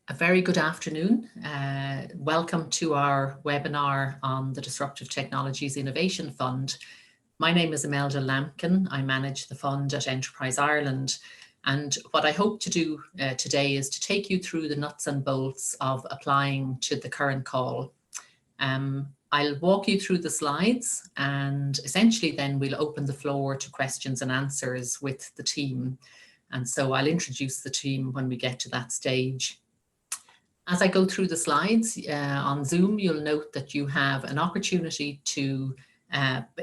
A very good afternoon. Welcome to our webinar on the Disruptive Technologies Innovation Fund. My name is Imelda Lampkin. I manage the fund at Enterprise Ireland. And what I hope to do today is to take you through the nuts and bolts of applying to the current call. I'll walk you through the slides and essentially then we'll open the floor to questions and answers with the team. And so I'll introduce the team when we get to that stage. As I go through the slides on Zoom, you'll note that you have an opportunity to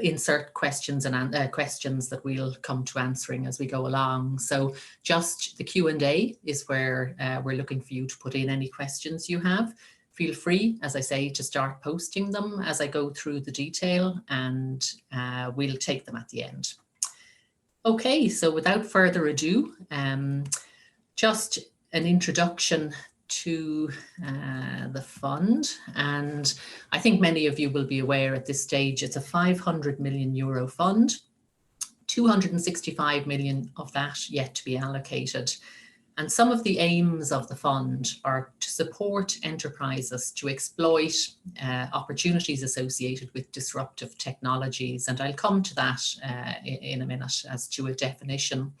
insert questions and questions that we'll come to answering as we go along. So just the Q&A is where we're looking for you to put in any questions you have. Feel free, as I say, to start posting them as I go through the detail, and we'll take them at the end. Okay, so without further ado, just an introduction to the fund, and I think many of you will be aware at this stage it's a 500 million euro fund, 265 million of that yet to be allocated. And some of the aims of the fund are to support enterprises to exploit opportunities associated with disruptive technologies, and I'll come to that in a minute as to a definition.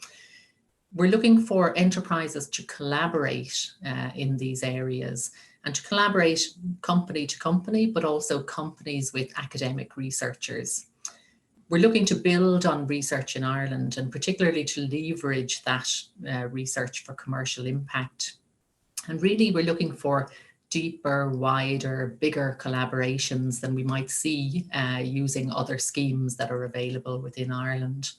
We're looking for enterprises to collaborate in these areas and to collaborate company to company, but also companies with academic researchers. We're looking to build on research in Ireland and particularly to leverage that research for commercial impact. And really we're looking for deeper, wider, bigger collaborations than we might see using other schemes that are available within Ireland.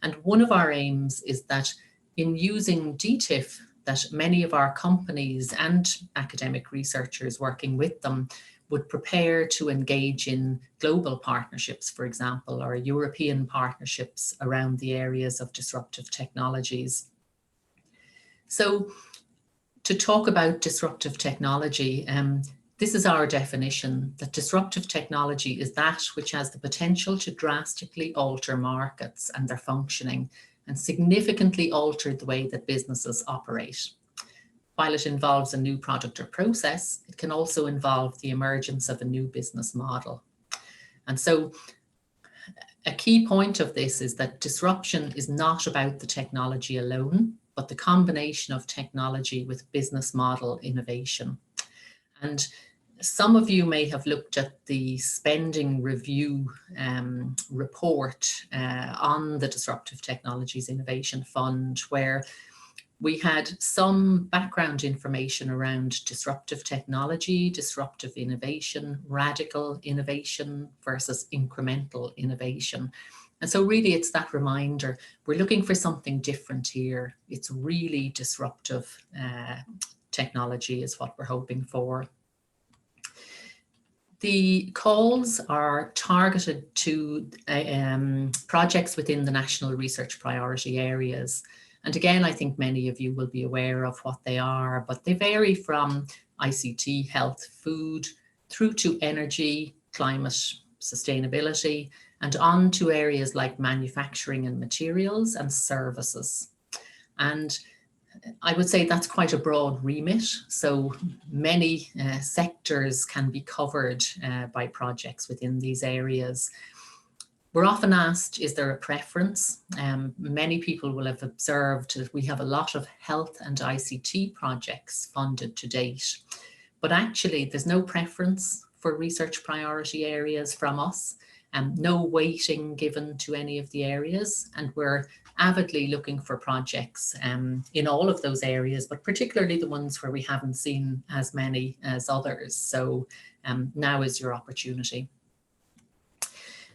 And one of our aims is that in using DTIF, that many of our companies and academic researchers working with them would prepare to engage in global partnerships, for example, or European partnerships around the areas of disruptive technologies. So to talk about disruptive technology, this is our definition, that disruptive technology is that which has the potential to drastically alter markets and their functioning and significantly alter the way that businesses operate. While it involves a new product or process, it can also involve the emergence of a new business model. And so a key point of this is that disruption is not about the technology alone, but the combination of technology with business model innovation. And some of you may have looked at the spending review report on the Disruptive Technologies Innovation Fund, where we had some background information around disruptive technology, disruptive innovation, radical innovation versus incremental innovation. And so really it's that reminder, we're looking for something different here. It's really disruptive technology is what we're hoping for. The calls are targeted to projects within the national research priority areas. And again, I think many of you will be aware of what they are, but they vary from ICT, health, food, through to energy, climate, sustainability, and on to areas like manufacturing and materials and services. And I would say that's quite a broad remit. So many sectors can be covered by projects within these areas. We're often asked, is there a preference? Many people will have observed that we have a lot of health and ICT projects funded to date, but actually there's no preference for research priority areas from us, and no weighting given to any of the areas. And we're avidly looking for projects in all of those areas, but particularly the ones where we haven't seen as many as others. So now is your opportunity.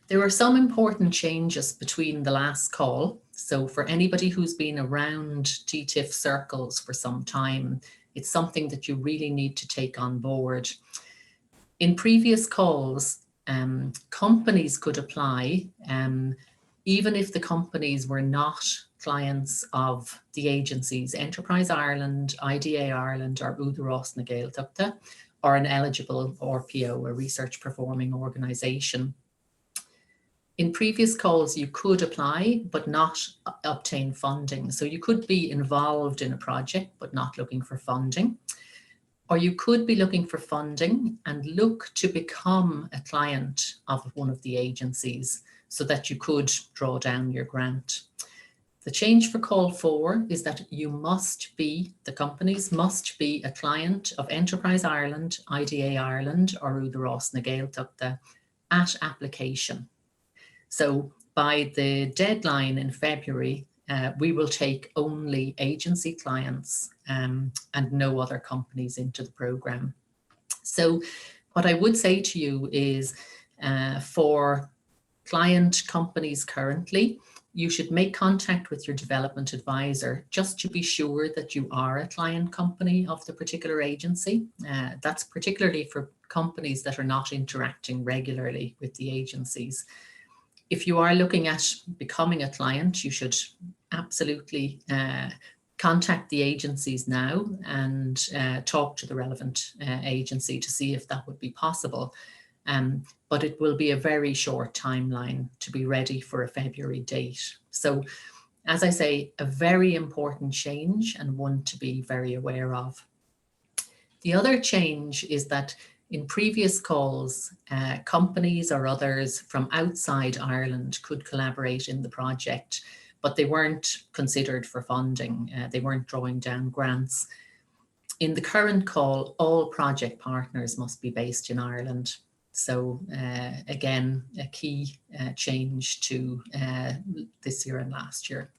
There are some important changes between the last call. So for anybody who's been around DTIF circles for some time, it's something that you really need to take on board. In previous calls, companies could apply, even if the companies were not clients of the agencies, Enterprise Ireland, IDA Ireland, or Údarás na Gaeltachta, or an eligible RPO, a research performing organisation. In previous calls, you could apply, but not obtain funding. So you could be involved in a project, but not looking for funding. or you could be looking for funding and look to become a client of one of the agencies so that you could draw down your grant. The change for call 4 is that you must be, the companies must be a client of Enterprise Ireland, IDA Ireland, or Uair Rás na Gaeltachta at application. So by the deadline in February, we will take only agency clients and no other companies into the programme. So what I would say to you is for client companies currently, you should make contact with your development advisor just to be sure that you are a client company of the particular agency. That's particularly for companies that are not interacting regularly with the agencies. If you are looking at becoming a client, you should absolutely contact the agencies now and talk to the relevant agency to see if that would be possible. But it will be a very short timeline to be ready for a February date. So, as I say, a very important change and one to be very aware of. The other change is that in previous calls, companies or others from outside Ireland could collaborate in the project, but they weren't considered for funding. They weren't drawing down grants. In the current call, all project partners must be based in Ireland. So again, a key change to this year and last year.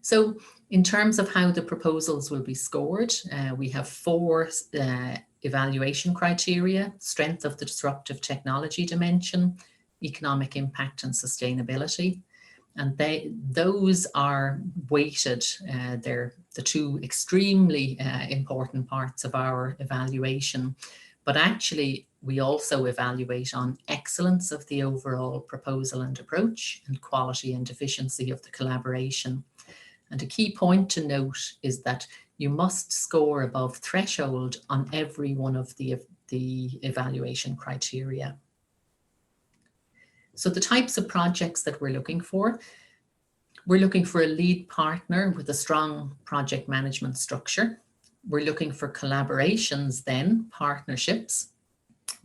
So in terms of how the proposals will be scored, we have 4 evaluation criteria: strength of the disruptive technology dimension, economic impact and sustainability. And those are weighted. They're the 2 extremely important parts of our evaluation. But actually, we also evaluate on excellence of the overall proposal and approach and quality and efficiency of the collaboration. And a key point to note is that you must score above threshold on every one of the evaluation criteria. So the types of projects that we're looking for a lead partner with a strong project management structure. We're looking for collaborations then, partnerships,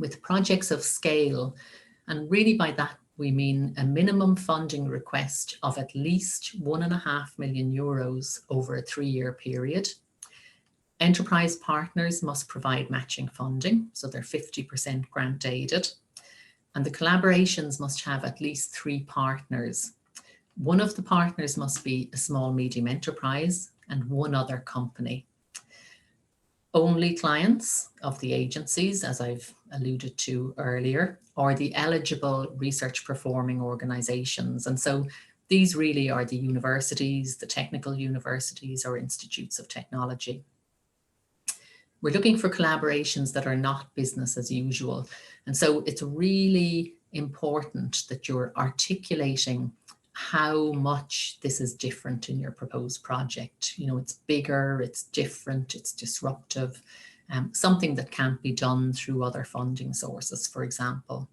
with projects of scale. And really by that, we mean a minimum funding request of at least €1.5 million over a 3-year period. Enterprise partners must provide matching funding, so they're 50% grant aided. And the collaborations must have at least 3 partners. One of the partners must be a small medium enterprise and 1 other company. Only clients of the agencies, as I've alluded to earlier, or the eligible research performing organisations. And so these really are the universities, the technical universities or institutes of technology. We're looking for collaborations that are not business as usual. And so it's really important that you're articulating how much this is different in your proposed project. You know, it's bigger, it's different, it's disruptive, something that can't be done through other funding sources, for example.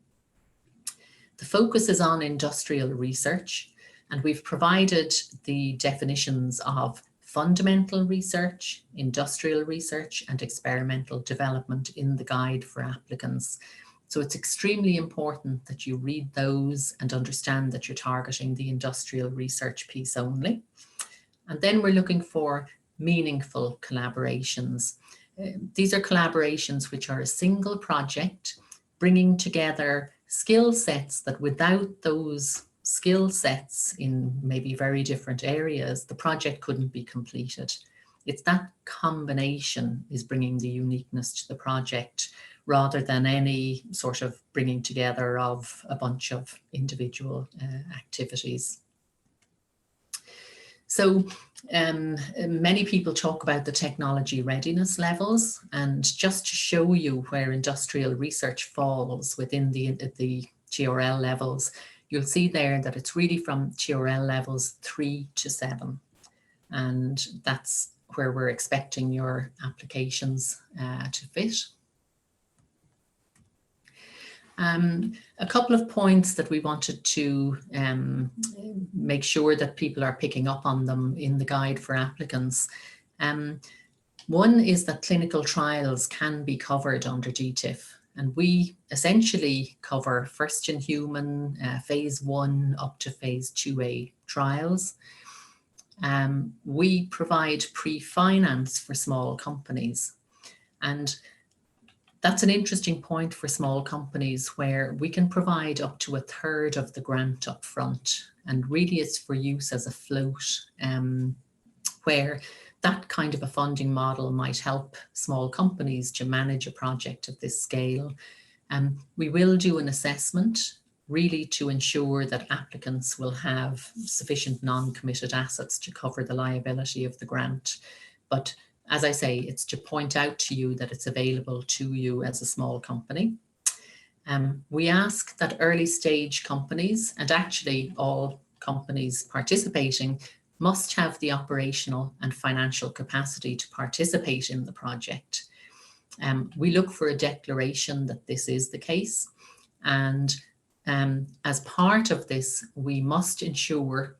The focus is on industrial research, and we've provided the definitions of fundamental research, industrial research, and experimental development in the guide for applicants. So it's extremely important that you read those and understand that you're targeting the industrial research piece only. And then we're looking for meaningful collaborations. These are collaborations which are a single project, bringing together skill sets that without those skill sets in maybe very different areas, the project couldn't be completed. It's that combination is bringing the uniqueness to the project, rather than any sort of bringing together of a bunch of individual activities. So many people talk about the technology readiness levels, and just to show you where industrial research falls within the TRL levels, you'll see there that it's really from TRL levels 3 to 7. And that's where we're expecting your applications to fit. A couple of points that we wanted to make sure that people are picking up on them in the guide for applicants. One is that clinical trials can be covered under DTIF, and we essentially cover first-in-human, phase 1 up to phase 2A trials. We provide pre-finance for small companies, and that's an interesting point for small companies where we can provide up to 1/3 of the grant up front, and really it's for use as a float, where that kind of a funding model might help small companies to manage a project of this scale. We will do an assessment really to ensure that applicants will have sufficient non-committed assets to cover the liability of the grant. But as I say, it's to point out to you that it's available to you as a small company. We ask that early stage companies, and actually all companies participating, must have the operational and financial capacity to participate in the project. We look for a declaration that this is the case, and as part of this, we must ensure,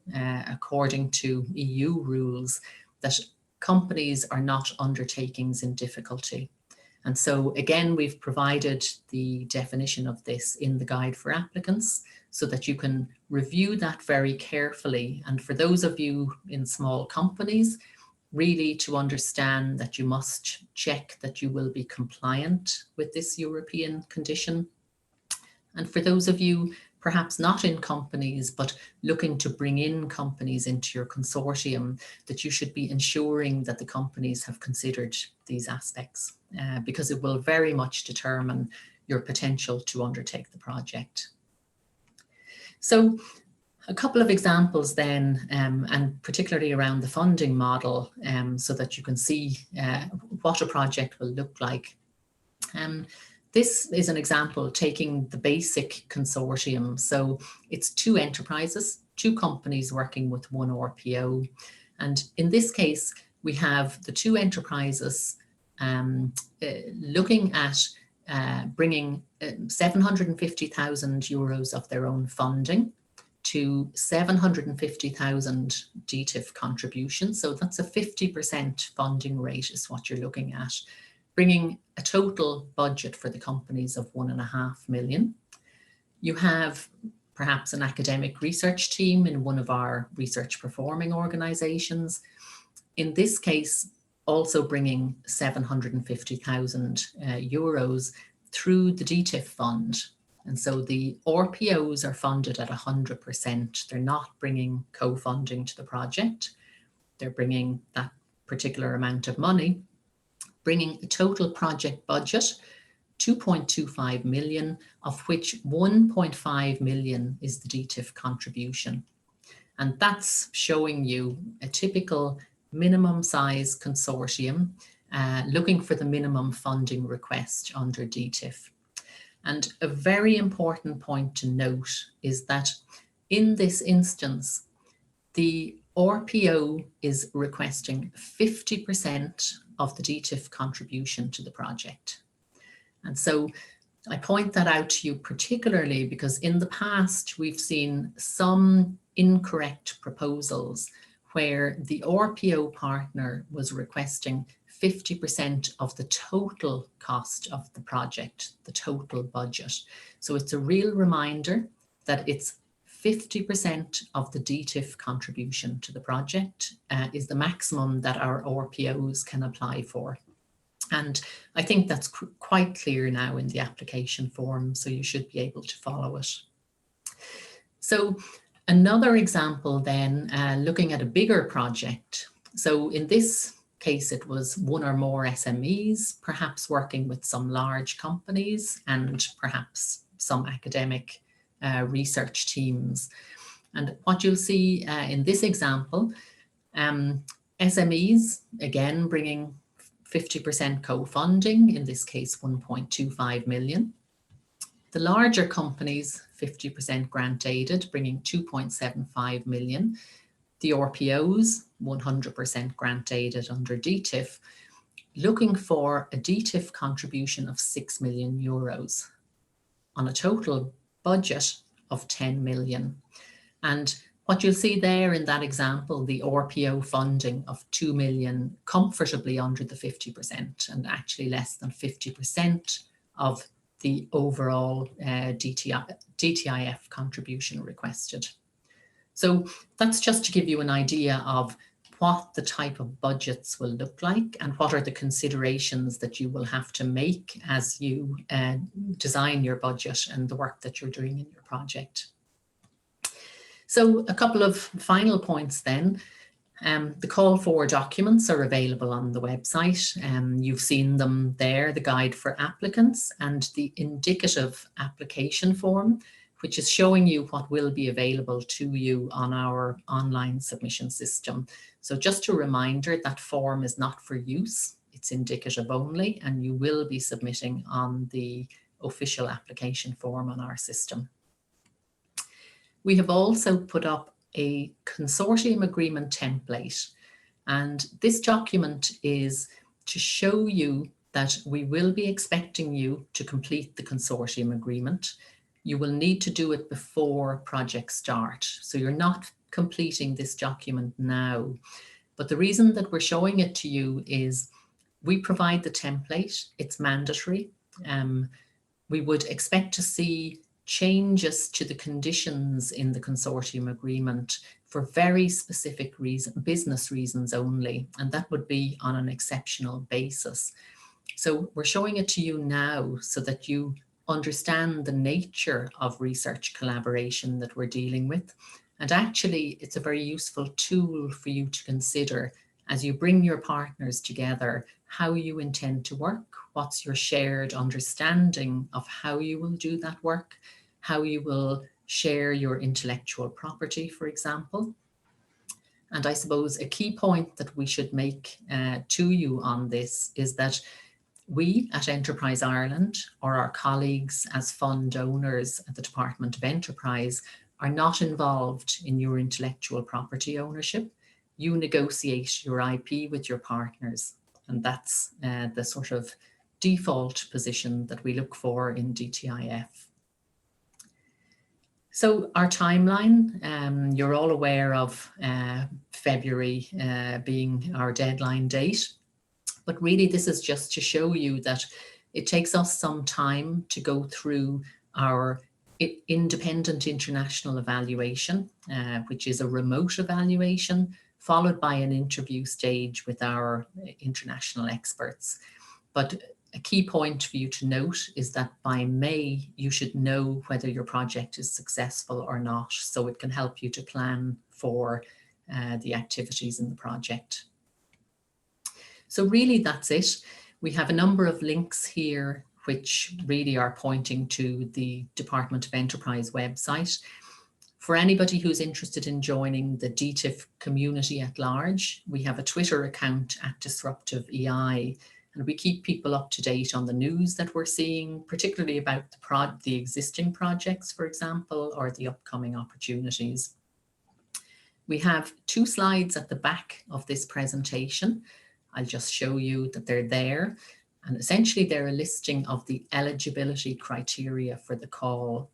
according to EU rules, that companies are not undertakings in difficulty. And so again, we've provided the definition of this in the guide for applicants so that you can review that very carefully. And for those of you in small companies, really to understand that you must check that you will be compliant with this European condition. And for those of you perhaps not in companies, but looking to bring in companies into your consortium, that you should be ensuring that the companies have considered these aspects, because it will very much determine your potential to undertake the project. So a couple of examples then, and particularly around the funding model, so that you can see what a project will look like. This is an example taking the basic consortium. So it's 2 enterprises, 2 companies working with 1 RPO. And in this case, we have the 2 enterprises looking at bringing 750,000 euros of their own funding to 750,000 DTIF contributions. So that's a 50% funding rate is what you're looking at, bringing a total budget for the companies of 1.5 million. You have perhaps an academic research team in one of our research performing organizations. In this case, also bringing 750,000 euros through the DTIF fund. And so the RPOs are funded at 100%. They're not bringing co-funding to the project. They're bringing that particular amount of money, bringing a total project budget, 2.25 million, of which 1.5 million is the DTIF contribution. And that's showing you a typical minimum size consortium looking for the minimum funding request under DTIF. And a very important point to note is that in this instance, the RPO is requesting 50% of the DTIF contribution to the project. And so I point that out to you particularly because in the past, we've seen some incorrect proposals where the RPO partner was requesting 50% of the total cost of the project, the total budget. So it's a real reminder that it's 50% of the DTIF contribution to the project is the maximum that our RPOs can apply for. And I think that's quite clear now in the application form, so you should be able to follow it. So another example then, looking at a bigger project. So in this case, it was 1 or more SMEs, perhaps working with some large companies and perhaps some academic research teams. And what you'll see in this example, SMEs, again, bringing 50% co-funding, in this case 1.25 million. The larger companies, 50% grant aided, bringing 2.75 million. The RPOs, 100% grant aided under DTIF, looking for a DTIF contribution of 6 million euros on a total budget of 10 million. And What you'll see there in that example, the RPO funding of 2 million, comfortably under the 50%, and actually less than 50% of the overall DTIF contribution requested. So that's just to give you an idea of what the type of budgets will look like and what are the considerations that you will have to make as you design your budget and the work that you're doing in your project. So a couple of final points then. The call for documents are available on the website. You've seen them there, the guide for applicants and the indicative application form, which is showing you what will be available to you on our online submission system. So just a reminder, that form is not for use, it's indicative only, and you will be submitting on the official application form on our system. We have also put up a Consortium Agreement template, and this document is to show you that we will be expecting you to complete the Consortium Agreement. You will need to do it before project start, so you're not completing this document now. But the reason that we're showing it to you is we provide the template, it's mandatory. We would expect to see changes to the conditions in the consortium agreement for very specific business reasons only, and that would be on an exceptional basis. So we're showing it to you now so that you understand the nature of research collaboration that we're dealing with. And actually, it's a very useful tool for you to consider as you bring your partners together, how you intend to work, what's your shared understanding of how you will do that work, how you will share your intellectual property, for example. And I suppose a key point that we should make to you on this is that we at Enterprise Ireland, or our colleagues as fund owners at the Department of Enterprise, are not involved in your intellectual property ownership. You negotiate your IP with your partners, and that's the sort of default position that we look for in DTIF. So our timeline, you're all aware of February being our deadline date, but really this is just to show you that it takes us some time to go through our independent international evaluation, which is a remote evaluation, followed by an interview stage with our international experts. But a key point for you to note is that by May, you should know whether your project is successful or not, so it can help you to plan for the activities in the project. So really that's it. We have a number of links here which really are pointing to the Department of Enterprise website. For anybody who's interested in joining the DTIF community at large, we have a Twitter account at Disruptive EI, and we keep people up to date on the news that we're seeing, particularly about the existing projects, for example, or the upcoming opportunities. We have 2 slides at the back of this presentation. I'll just show you that they're there. And essentially they're a listing of the eligibility criteria for the call.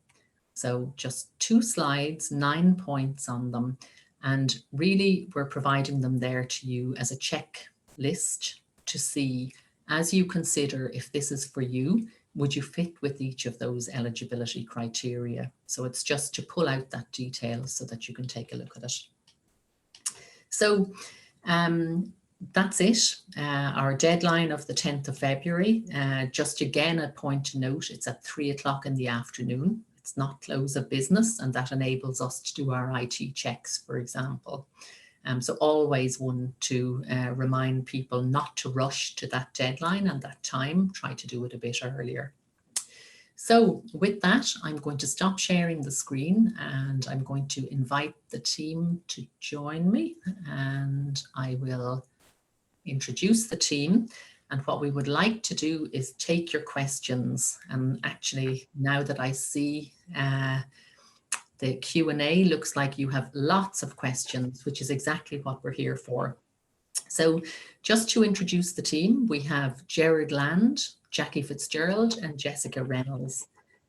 So just 2 slides, 9 points on them. And really we're providing them there to you as a checklist to see, as you consider if this is for you, would you fit with each of those eligibility criteria? So it's just to pull out that detail so that you can take a look at it. So that's it. Our deadline of the 10th of February, just again a point to note, it's at 3 o'clock in the afternoon. It's not close of business, and that enables us to do our IT checks, for example. So always one to remind people not to rush to that deadline and that time, try to do it a bit earlier. So with that, I'm going to stop sharing the screen and I'm going to invite the team to join me, and I will introduce the team. And what we would like to do is take your questions. And actually, now that I see the Q&A, looks like you have lots of questions, which is exactly what we're here for. So just to introduce the team, we have Gerard Land, Jackie Fitzgerald and Jessica Reynolds.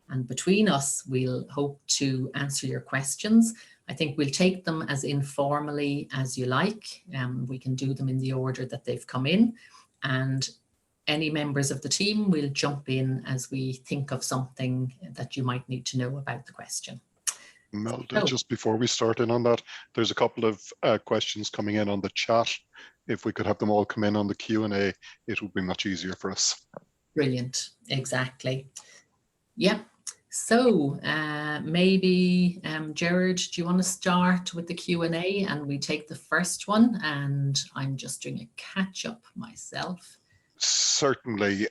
And between us, we'll hope to answer your questions. I think we'll take them as informally as you like. We can do them in the order that they've come in. And any members of the team will jump in as we think of something that you might need to know about the question. Melda, just before we start in on that, there's a couple of questions coming in on the chat. If we could have them all come in on the Q&A, it would be much easier for us. Brilliant, exactly. Yeah, so maybe Gerard, do you want to start with the Q&A and we take the first one? And I'm just doing a catch up myself. Certainly.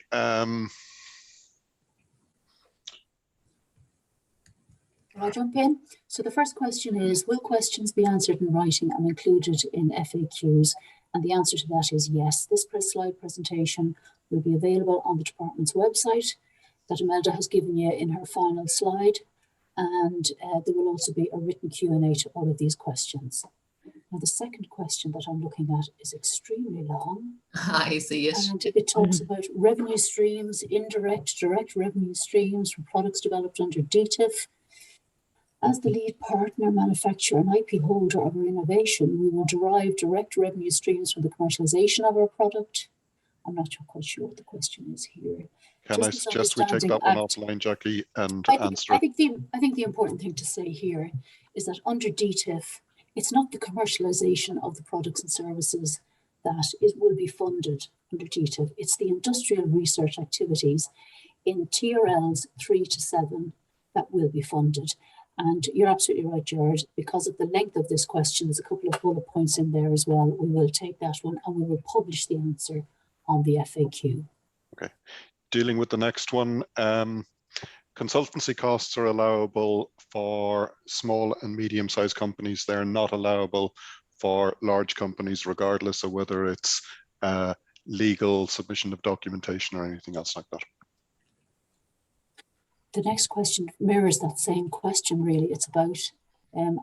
I'll jump in. So the first question is, will questions be answered in writing and included in FAQs? And the answer to that is yes. This slide presentation will be available on the department's website that Imelda has given you in her final slide. And there will also be a written Q&A to all of these questions. Now, the second question that I'm looking at is extremely long. I see it. And it talks about revenue streams, indirect, direct revenue streams from products developed under DTIF. As the lead partner, manufacturer, and IP holder of our innovation, we will derive direct revenue streams from the commercialization of our product. I'm not quite sure what the question is here. Can I suggest we take that one offline, Jackie, and answer it? I think the important thing to say here is that under DTIF, it's not the commercialization of the products and services that will be funded under DTIF. It's the industrial research activities in TRLs 3 to 7 that will be funded. And you're absolutely right, Gerard, because of the length of this question, there's a couple of bullet points in there as well. We will take that one and we will publish the answer on the FAQ. Okay. Dealing with the next one, consultancy costs are allowable for small and medium-sized companies. They're not allowable for large companies, regardless of whether it's legal submission of documentation or anything else like that. The next question mirrors that same question, really. It's about,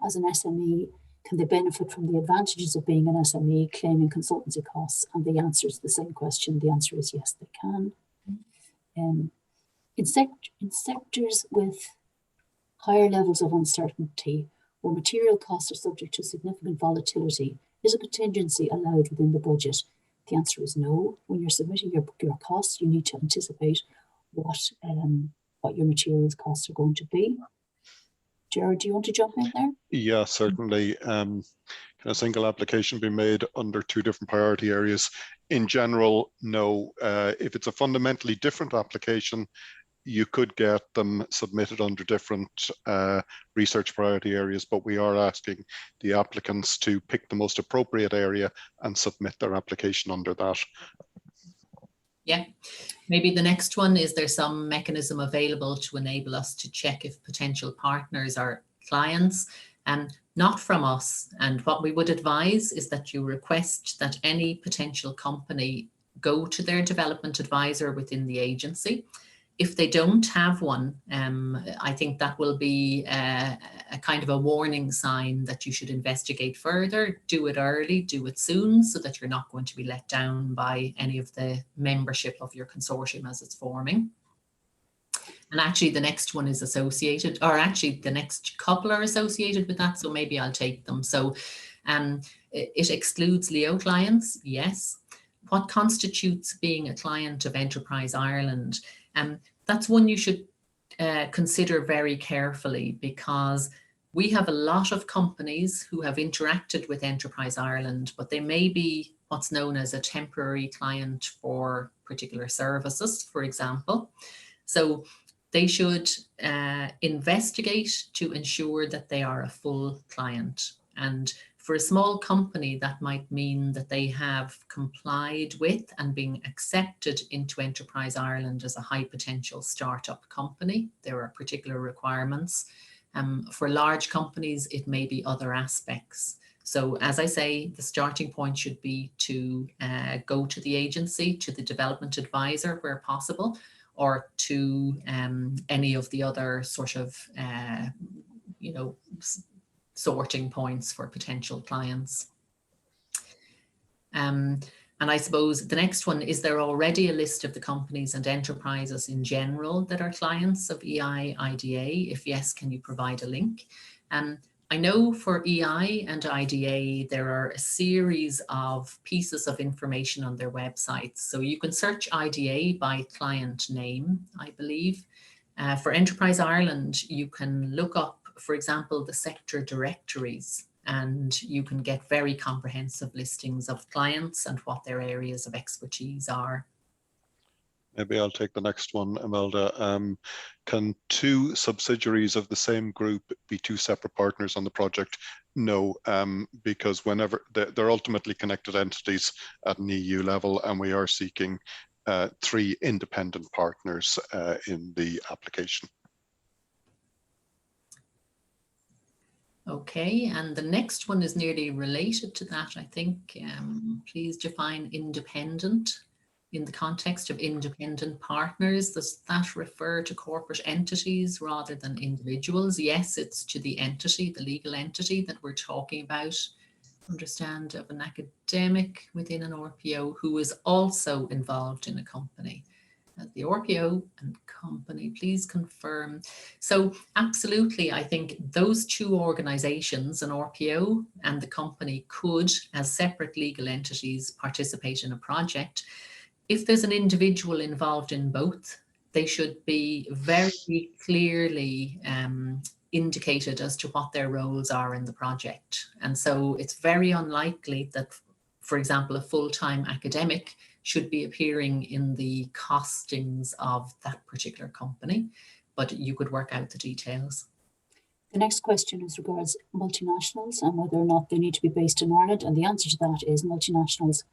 as an SME, can they benefit from the advantages of being an SME claiming consultancy costs? And the answer is the same question. The answer is yes, they can. In sectors with higher levels of uncertainty, where material costs are subject to significant volatility, is a contingency allowed within the budget? The answer is no. When you're submitting your costs, you need to anticipate what your materials costs are going to be. Gerard, do you want to jump in there? Yeah, certainly. Can a single application be made under 2 different priority areas? In general, no. If it's a fundamentally different application, you could get them submitted under different research priority areas, but we are asking the applicants to pick the most appropriate area and submit their application under that. Yeah, maybe the next one, is there some mechanism available to enable us to check if potential partners are clients? Not from us. And what we would advise is that you request that any potential company go to their development advisor within the agency. If they don't have one, I think that will be a kind of a warning sign that you should investigate further, do it early, do it soon, so that you're not going to be let down by any of the membership of your consortium as it's forming. And actually the next one is associated, or actually the next couple are associated with that, so maybe I'll take them. So it excludes Leo clients, yes. What constitutes being a client of Enterprise Ireland? That's one you should consider very carefully, because we have a lot of companies who have interacted with Enterprise Ireland, but they may be what's known as a temporary client for particular services, for example. So they should investigate to ensure that they are a full client. And for a small company, that might mean that they have complied with and being accepted into Enterprise Ireland as a high potential startup company. There are particular requirements. For large companies, it may be other aspects. So as I say, the starting point should be to go to the agency, to the development advisor where possible, or to any of the other sort of, sorting points for potential clients. And And I suppose the next one, is there already a list of the companies and enterprises in general that are clients of EI IDA? If yes, can you provide a link? I know for EI and IDA, there are a series of pieces of information on their websites. So you can search IDA by client name, I believe. For Enterprise Ireland, you can look up, for example, the sector directories, and you can get very comprehensive listings of clients and what their areas of expertise are. Maybe I'll take the next one, Imelda. Can two subsidiaries of the same group be two separate partners on the project? No, because whenever they're ultimately connected entities at an EU level, and we are seeking 3 independent partners in the application. Okay, and the next one is nearly related to that, I think. Please define independent in the context of independent partners. Does that refer to corporate entities rather than individuals? Yes, it's to the entity, the legal entity that we're talking about. Understand of an academic within an RPO who is also involved in a company. The RPO and company, please confirm. So absolutely, I think those two organizations, an RPO and the company, could, as separate legal entities, participate in a project. If there's an individual involved in both, they should be very clearly indicated as to what their roles are in the project. And so it's very unlikely that, for example, a full-time academic should be appearing in the costings of that particular company, but you could work out the details. The next question is regards multinationals and whether or not they need to be based in Ireland. And the answer to that is multinationals,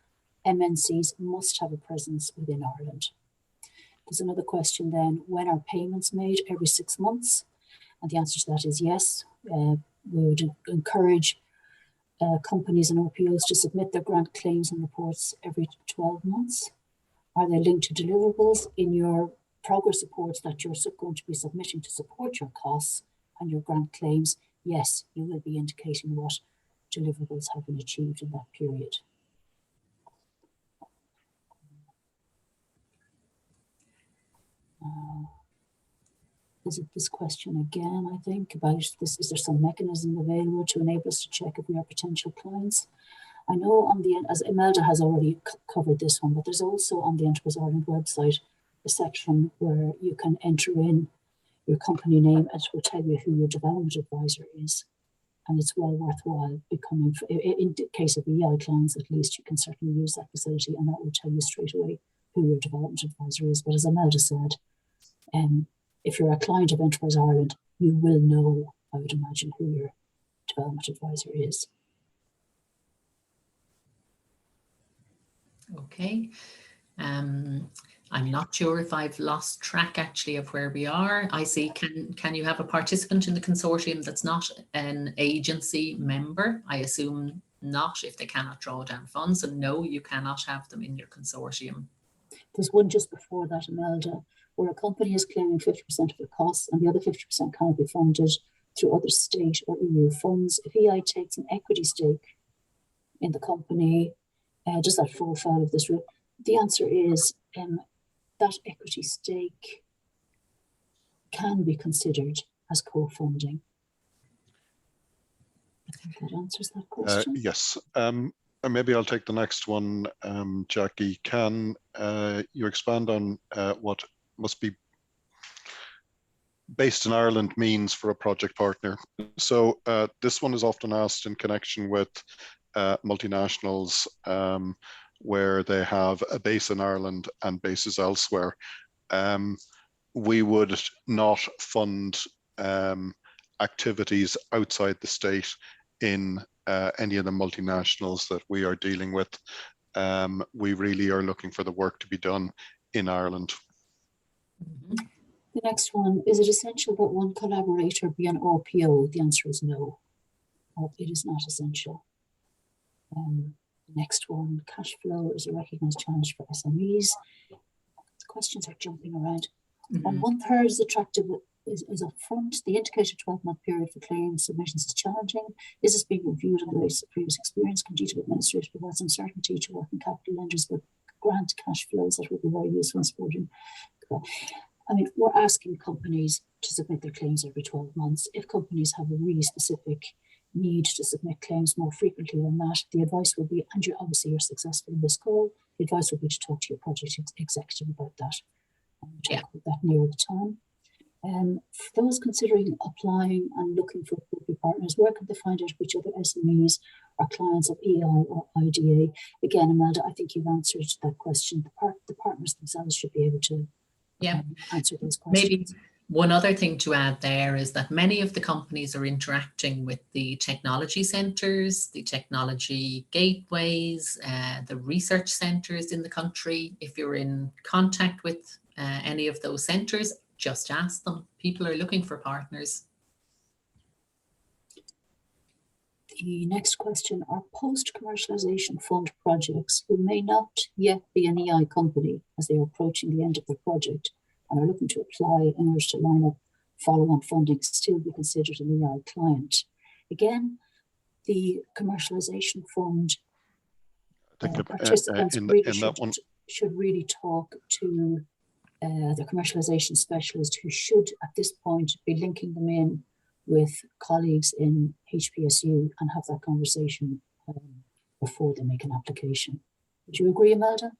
MNCs, must have a presence within Ireland. There's another question then, when are payments made? Every 6 months? And the answer to that is yes. We would encourage companies and RPOs to submit their grant claims and reports every 12 months. Are they linked to deliverables in your progress reports that you're going to be submitting to support your costs and your grant claims? Yes, you will be indicating what deliverables have been achieved in that period. Is it this question again, I think, about this? Is there some mechanism available to enable us to check if we are potential clients? I know on the, as Imelda has already covered this one, but there's also on the Enterprise Ireland website a section where you can enter in your company name and it will tell you who your development advisor is. And it's well worthwhile becoming, in the case of EI clients at least, you can certainly use that facility and that will tell you straight away who your development advisor is. But as Imelda said, if you're a client of Enterprise Ireland, you will know, I would imagine, who your development advisor is. Okay. I'm not sure if I've lost track actually of where we are. I see, can you have a participant in the consortium that's not an agency member? I assume not, if they cannot draw down funds. And no, you cannot have them in your consortium. There's one just before that, Imelda, where a company is claiming 50% of the costs and the other 50% cannot be funded through other state or EU funds. If EI takes an equity stake in the company, does that fall foul of this rule? The answer is that equity stake can be considered as co-funding. I think that answers that question. Yes. Maybe I'll take the next one, Jackie. Can you expand on what must be based in Ireland means for a project partner? So this one is often asked in connection with multinationals where they have a base in Ireland and bases elsewhere. We would not fund activities outside the state in any of the multinationals that we are dealing with. We really are looking for the work to be done in Ireland. Mm-hmm. The next one, is it essential that one collaborator be an RPO? The answer is no. It is not essential. Next one, cash flow is a recognised challenge for SMEs. The questions are jumping around. Mm-hmm. And 1/3 is attractive is up front. The indicated 12-month period for claim submissions is challenging. Is this being reviewed on the basis of previous experience? Can DTIF administrators provide some certainty to working capital lenders with grant cash flows that would be very useful in supporting? I mean, we're asking companies to submit their claims every 12 months. If companies have a really specific need to submit claims more frequently than that, the advice will be, and obviously you're successful in this call, the advice will be to talk to your project executive about that. And we'll talk about that nearer the time. For those considering applying and looking for appropriate partners, where can they find out which other SMEs are clients of EI or IDA? Again, Imelda, I think you've answered that question. The partners themselves should be able to answer those questions. Maybe one other thing to add there is that many of the companies are interacting with the technology centres, the technology gateways, the research centres in the country. If you're in contact with any of those centres, just ask them. People are looking for partners. The next question, are post-commercialisation fund projects who may not yet be an EI company as they are approaching the end of their project and are looking to apply in order to line up follow-on funding still be considered an EI client? Again, the commercialisation fund participants should really talk to the commercialisation specialist, who should at this point be linking them in with colleagues in HPSU and have that conversation before they make an application. Would you agree, Imelda?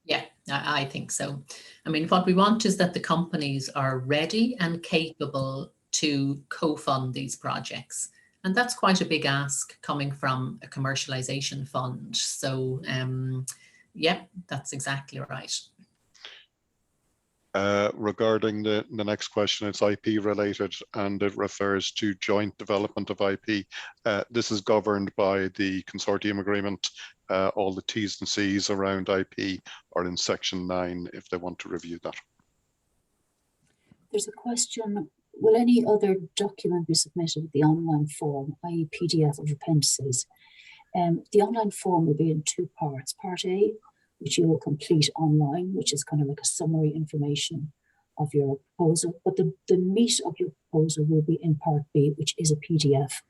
Yeah, I think so. I mean, what we want is that the companies are ready and capable to co-fund these projects. And that's quite a big ask coming from a commercialisation fund. So, yeah, that's exactly right. Regarding the next question, it's IP related and it refers to joint development of IP. This is governed by the Consortium Agreement. All the T's and C's around IP are in section 9 if they want to review that. There's a question, will any other document be submitted with the online form, i.e. PDF of appendices? The online form will be in 2 parts. Part A, which you will complete online, which is kind of like a summary information of your proposal. But the meat of your proposal will be in Part B, which is a PDF.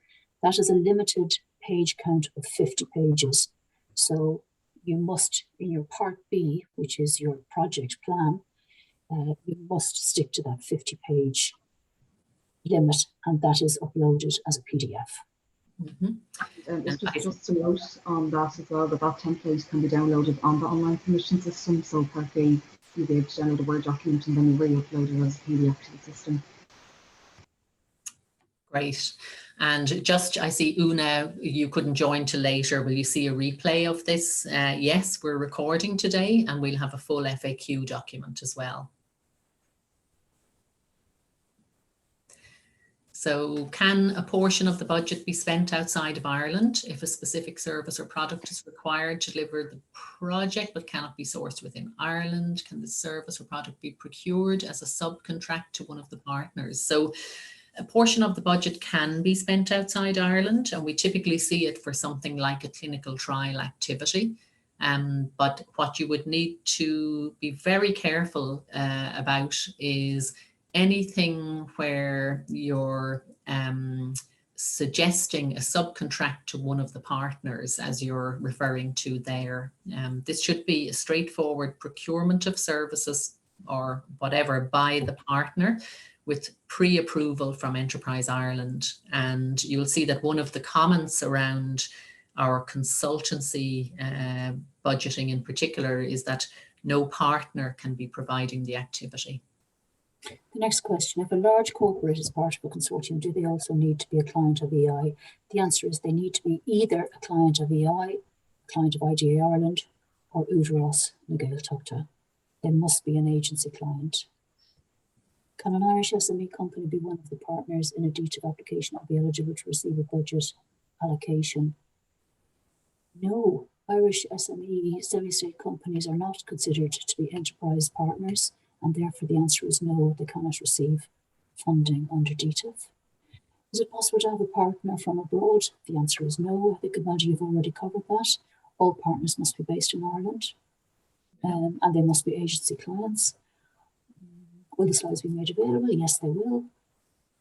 That is a limited page count of 50 pages. So you must, in your Part B, which is your project plan, you must stick to that 50-page limit, and that is uploaded as a PDF. Just to note on that as well, that template can be downloaded on the online submission system. So Part B, you'll be able to download a Word document and then you re-upload it as a PDF to the system. Great. And just, I see Una, you couldn't join till later. Will you see a replay of this? Yes, we're recording today and we'll have a full FAQ document as well. So can a portion of the budget be spent outside of Ireland if a specific service or product is required to deliver the project but cannot be sourced within Ireland? Can the service or product be procured as a subcontract to one of the partners? So a portion of the budget can be spent outside Ireland, and we typically see it for something like a clinical trial activity. But what you would need to be very careful about is anything where you're suggesting a subcontract to one of the partners, as you're referring to there. This should be a straightforward procurement of services or whatever by the partner with pre-approval from Enterprise Ireland. And you'll see that one of the comments around our consultancy budgeting in particular is that no partner can be providing the activity. The next question, if a large corporate is part of a consortium, do they also need to be a client of EI? The answer is they need to be either a client of EI, a client of IDA Ireland, or Udros Nagel Tokta. They must be an agency client. Can an Irish SME company be one of the partners in a DTIF application or be eligible to receive a budget allocation? No, Irish SME semi-state companies are not considered to be enterprise partners, and therefore the answer is no, they cannot receive funding under DTIF. Is it possible to have a partner from abroad? The answer is no. I think, Amanda, you've already covered that. All partners must be based in Ireland, and they must be agency clients. Will the slides be made available? Yes, they will.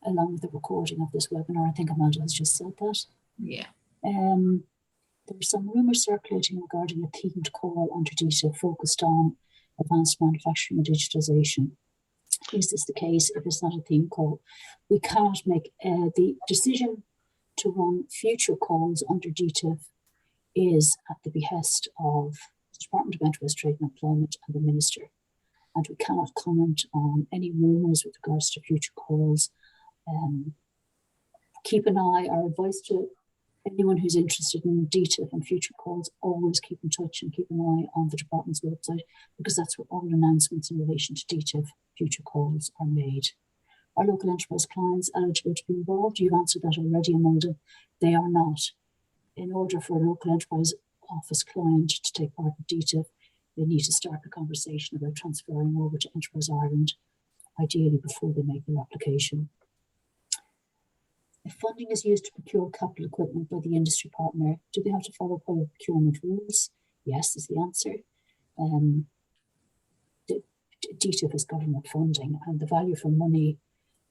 along with the recording of this webinar. I think Amanda has just said that. Yeah. There were some rumours circulating regarding a themed call under DTIF focused on advanced manufacturing and digitalisation. Is this the case? If it's not a theme call, we cannot make the decision to run future calls under DTIF is at the behest of the Department of Enterprise, Trade and Employment and the Minister. And we cannot comment on any rumours with regards to future calls. Keep an eye, our advice to anyone who's interested in DTIF and future calls, always keep in touch and keep an eye on the department's website, because that's where all announcements in relation to DTIF future calls are made. Are local enterprise clients eligible to be involved? You've answered that already, Amanda. They are not. In order for a local enterprise office client to take part in DTIF, they need to start the conversation about transferring over to Enterprise Ireland, ideally before they make their application. If funding is used to procure capital equipment by the industry partner, do they have to follow public procurement rules? Yes, is the answer. DTIF is government funding, and the value for money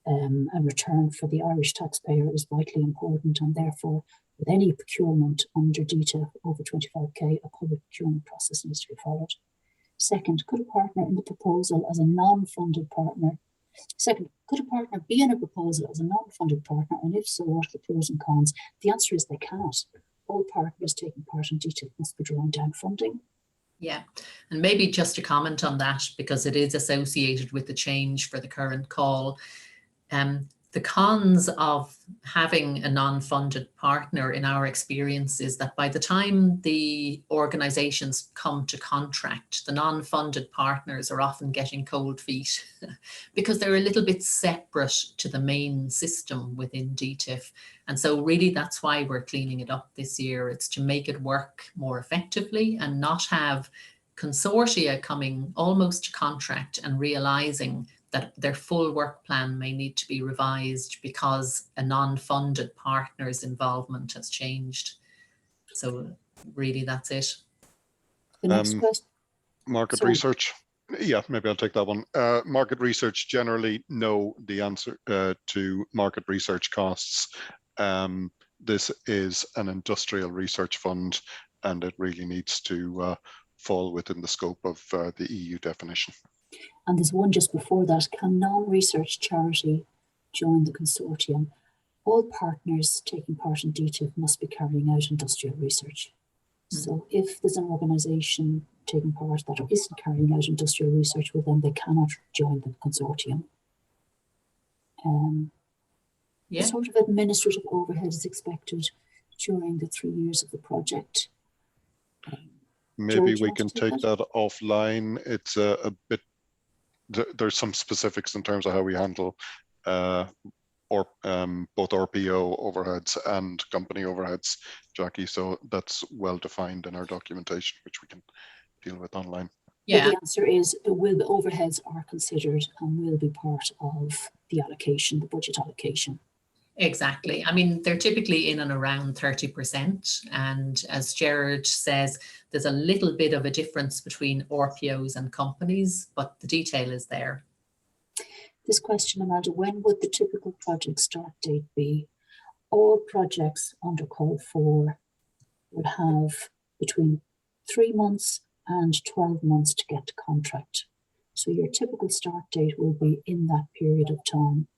and return for the Irish taxpayer is vitally important, and therefore with any procurement under DTIF over 25k, a public procurement process needs to be followed. Second, could a partner in the proposal as a non-funded partner could a partner be in a proposal as a non-funded partner, and if so, what are the pros and cons? The answer is they cannot. All partners taking part in DTIF must be drawing down funding. Yeah, and maybe just to comment on that, because it is associated with the change for the current call. The cons of having a non-funded partner, in our experience, is that by the time the organisations come to contract, the non-funded partners are often getting cold feet because they're a little bit separate to the main system within DTIF. And so really that's why we're cleaning it up this year. It's to make it work more effectively and not have consortia coming almost to contract and realising that their full work plan may need to be revised because a non-funded partner's involvement has changed. So really that's it. The next question. Market research. Yeah, maybe I'll take that one. Market research, generally know the answer to market research costs. This is an industrial research fund, and it really needs to fall within the scope of the EU definition. And there's one just before that. Can non-research charity join the consortium? All partners taking part in DTIF must be carrying out industrial research. So if there's an organisation taking part that isn't carrying out industrial research with them, they cannot join the consortium. The sort of administrative overhead is expected during the 3 years of the project. Maybe we can take that offline. It's a bit, there's some specifics in terms of how we handle both RPO overheads and company overheads, Jackie. So that's well defined in our documentation, which we can deal with online. Yeah. But the answer is, the overheads are considered and will be part of the allocation, the budget allocation. Exactly. I mean, they're typically in and around 30%. And as Gerard says, there's a little bit of a difference between RPOs and companies, but the detail is there. This question, Amanda, when would the typical project start date be? All projects under call 4 would have between 3 months and 12 months to get to contract. So your typical start date will be in that period of time.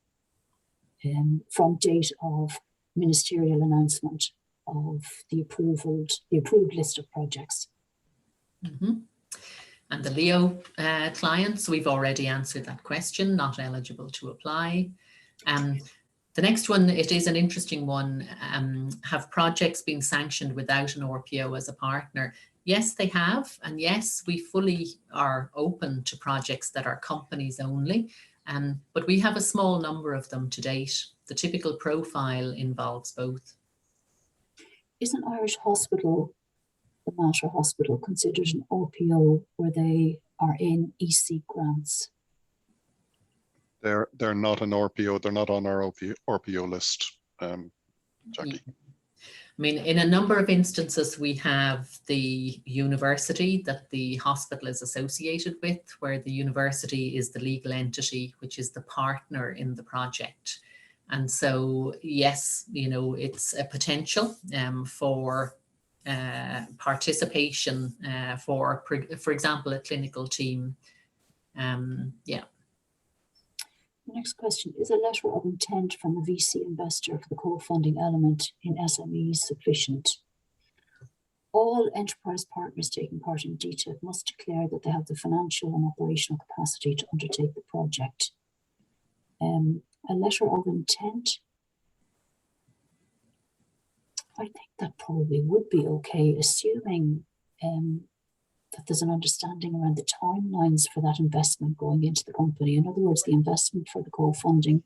From date of ministerial announcement of the approved list of projects. And the Leo clients, we've already answered that question, not eligible to apply. The next one, it is an interesting one. Have projects been sanctioned without an RPO as a partner? Yes, they have. And yes, we fully are open to projects that are companies only. But we have a small number of them to date. The typical profile involves both. Is an Irish hospital, the Mater Hospital, considered an RPO where they are in EC grants? They're not an RPO. They're not on our RPO list, Jackie. Yeah. I mean, in a number of instances, we have the university that the hospital is associated with, where the university is the legal entity, which is the partner in the project. And so, yes, you know, it's a potential for participation for example, a clinical team. Yeah. The next question, is a letter of intent from a VC investor for the co-funding element in SMEs sufficient? All enterprise partners taking part in DTIF must declare that they have the financial and operational capacity to undertake the project. A letter of intent, I think that probably would be okay, assuming that there's an understanding around the timelines for that investment going into the company. In other words, the investment for the co-funding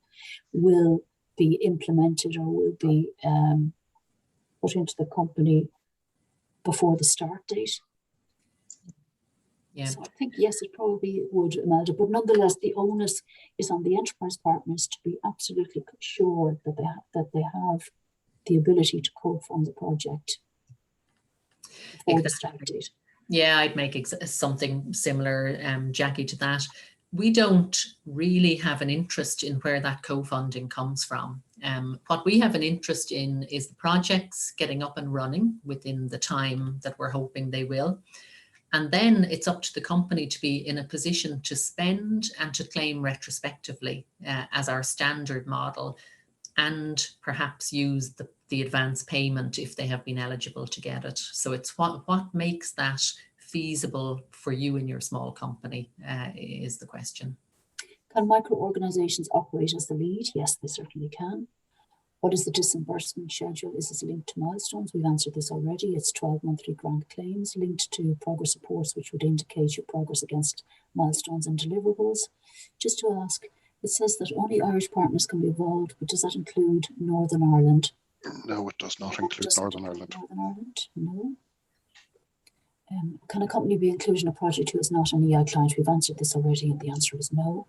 will be implemented or will be put into the company before the start date. Yeah. So I think, yes, it probably would, Imelda, but nonetheless, the onus is on the enterprise partners to be absolutely sure that they have the ability to co-fund the project before the start date. Yeah, I'd make something similar, Jackie, to that. We don't really have an interest in where that co-funding comes from. What we have an interest in is the projects getting up and running within the time that we're hoping they will. And then it's up to the company to be in a position to spend and to claim retrospectively as our standard model, and perhaps use the advance payment if they have been eligible to get it. So it's what makes that feasible for you and your small company is the question. Can micro-organizations operate as the lead? Yes, they certainly can. What is the disbursement schedule? Is this linked to milestones? We've answered this already. It's 12 monthly grant claims linked to progress reports, which would indicate your progress against milestones and deliverables. Just to ask, it says that only Irish partners can be involved, but does that include Northern Ireland? No, it does not include Northern Ireland. Northern Ireland, no. Can a company be included in a project who is not an EI client? We've answered this already, and the answer is no.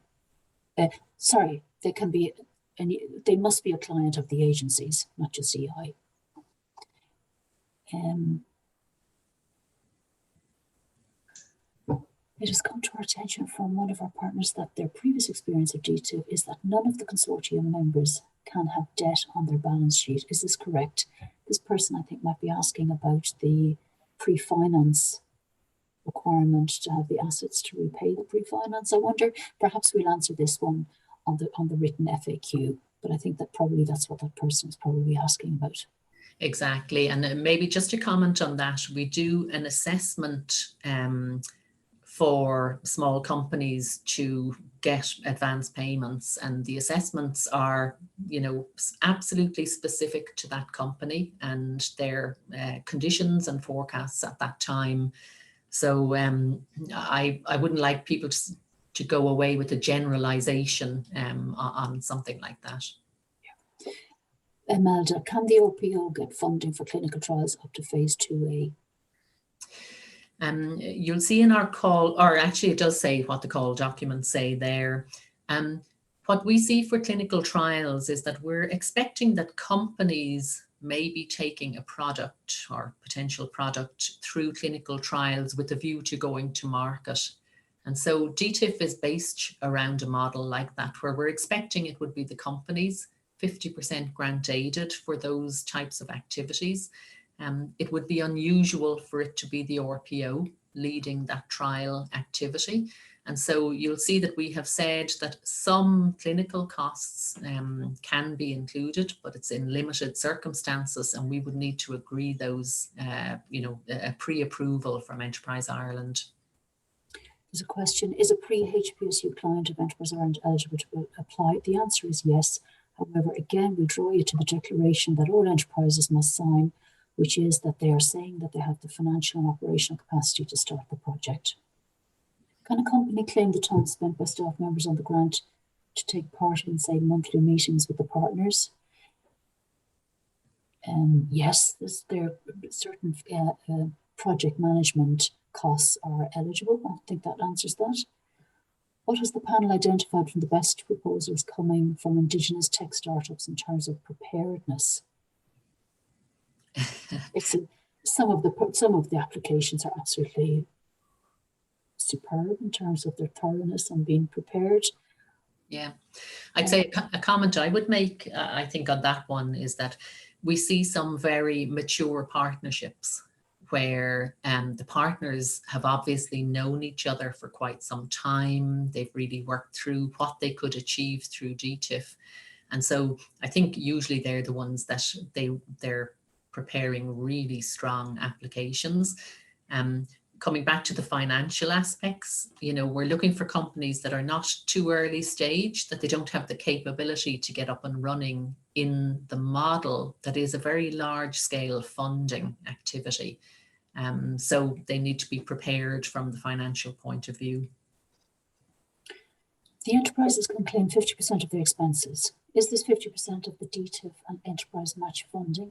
Sorry, they can be. And they must be a client of the agencies, not just EI. It has come to our attention from one of our partners that their previous experience of DTIF is that none of the consortium members can have debt on their balance sheet. Is this correct? This person, I think, might be asking about the pre-finance requirement to have the assets to repay the pre-finance. I wonder, perhaps we'll answer this one on the written FAQ, but I think that probably that's what that person is probably asking about. Exactly, and maybe just to comment on that, we do an assessment for small companies to get advance payments, and the assessments are, you know, absolutely specific to that company and their conditions and forecasts at that time. So I wouldn't like people to go away with a generalization on something like that. Imelda, can the OPO get funding for clinical trials up to phase 2A? You'll see in our call, or actually it does say what the call documents say there. What we see for clinical trials is that we're expecting that companies may be taking a product or potential product through clinical trials with a view to going to market. And so DTIF is based around a model like that, where we're expecting it would be the companies, 50% grant aided for those types of activities. It would be unusual for it to be the RPO leading that trial activity. And so you'll see that we have said that some clinical costs can be included, but it's in limited circumstances, and we would need to agree those, you know, a pre-approval from Enterprise Ireland. There's a question, is a pre-HPSU client of Enterprise Ireland eligible to apply? The answer is yes. However, again, we draw you to the declaration that all enterprises must sign, which is that they are saying that they have the financial and operational capacity to start the project. Can a company claim the time spent by staff members on the grant to take part in, say, monthly meetings with the partners? Yes, there are certain project management costs are eligible. I think that answers that. What has the panel identified from the best proposals coming from Indigenous tech startups in terms of preparedness? Some of the applications are absolutely superb in terms of their thoroughness and being prepared. Yeah, I'd say a comment I would make, I think, on that one is that we see some very mature partnerships where the partners have obviously known each other for quite some time. They've really worked through what they could achieve through DTIF. And so I think usually they're the ones that they're preparing really strong applications. Coming back to the financial aspects, you know, we're looking for companies that are not too early stage, that they don't have the capability to get up and running in the model that is a very large scale funding activity. So they need to be prepared from the financial point of view. The enterprises can claim 50% of their expenses. Is this 50% of the DTIF and enterprise match funding?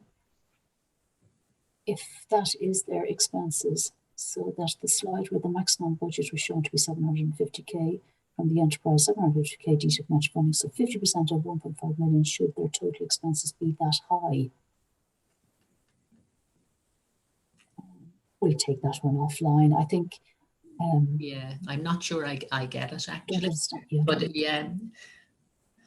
If that is their expenses, so that the slide where the maximum budget was shown to be 750k from the enterprise, 750k DTIF match funding, so 50% of 1.5 million, should their total expenses be that high? We'll take that one offline. I think. Yeah, I'm not sure I get it actually. Yeah, but yeah,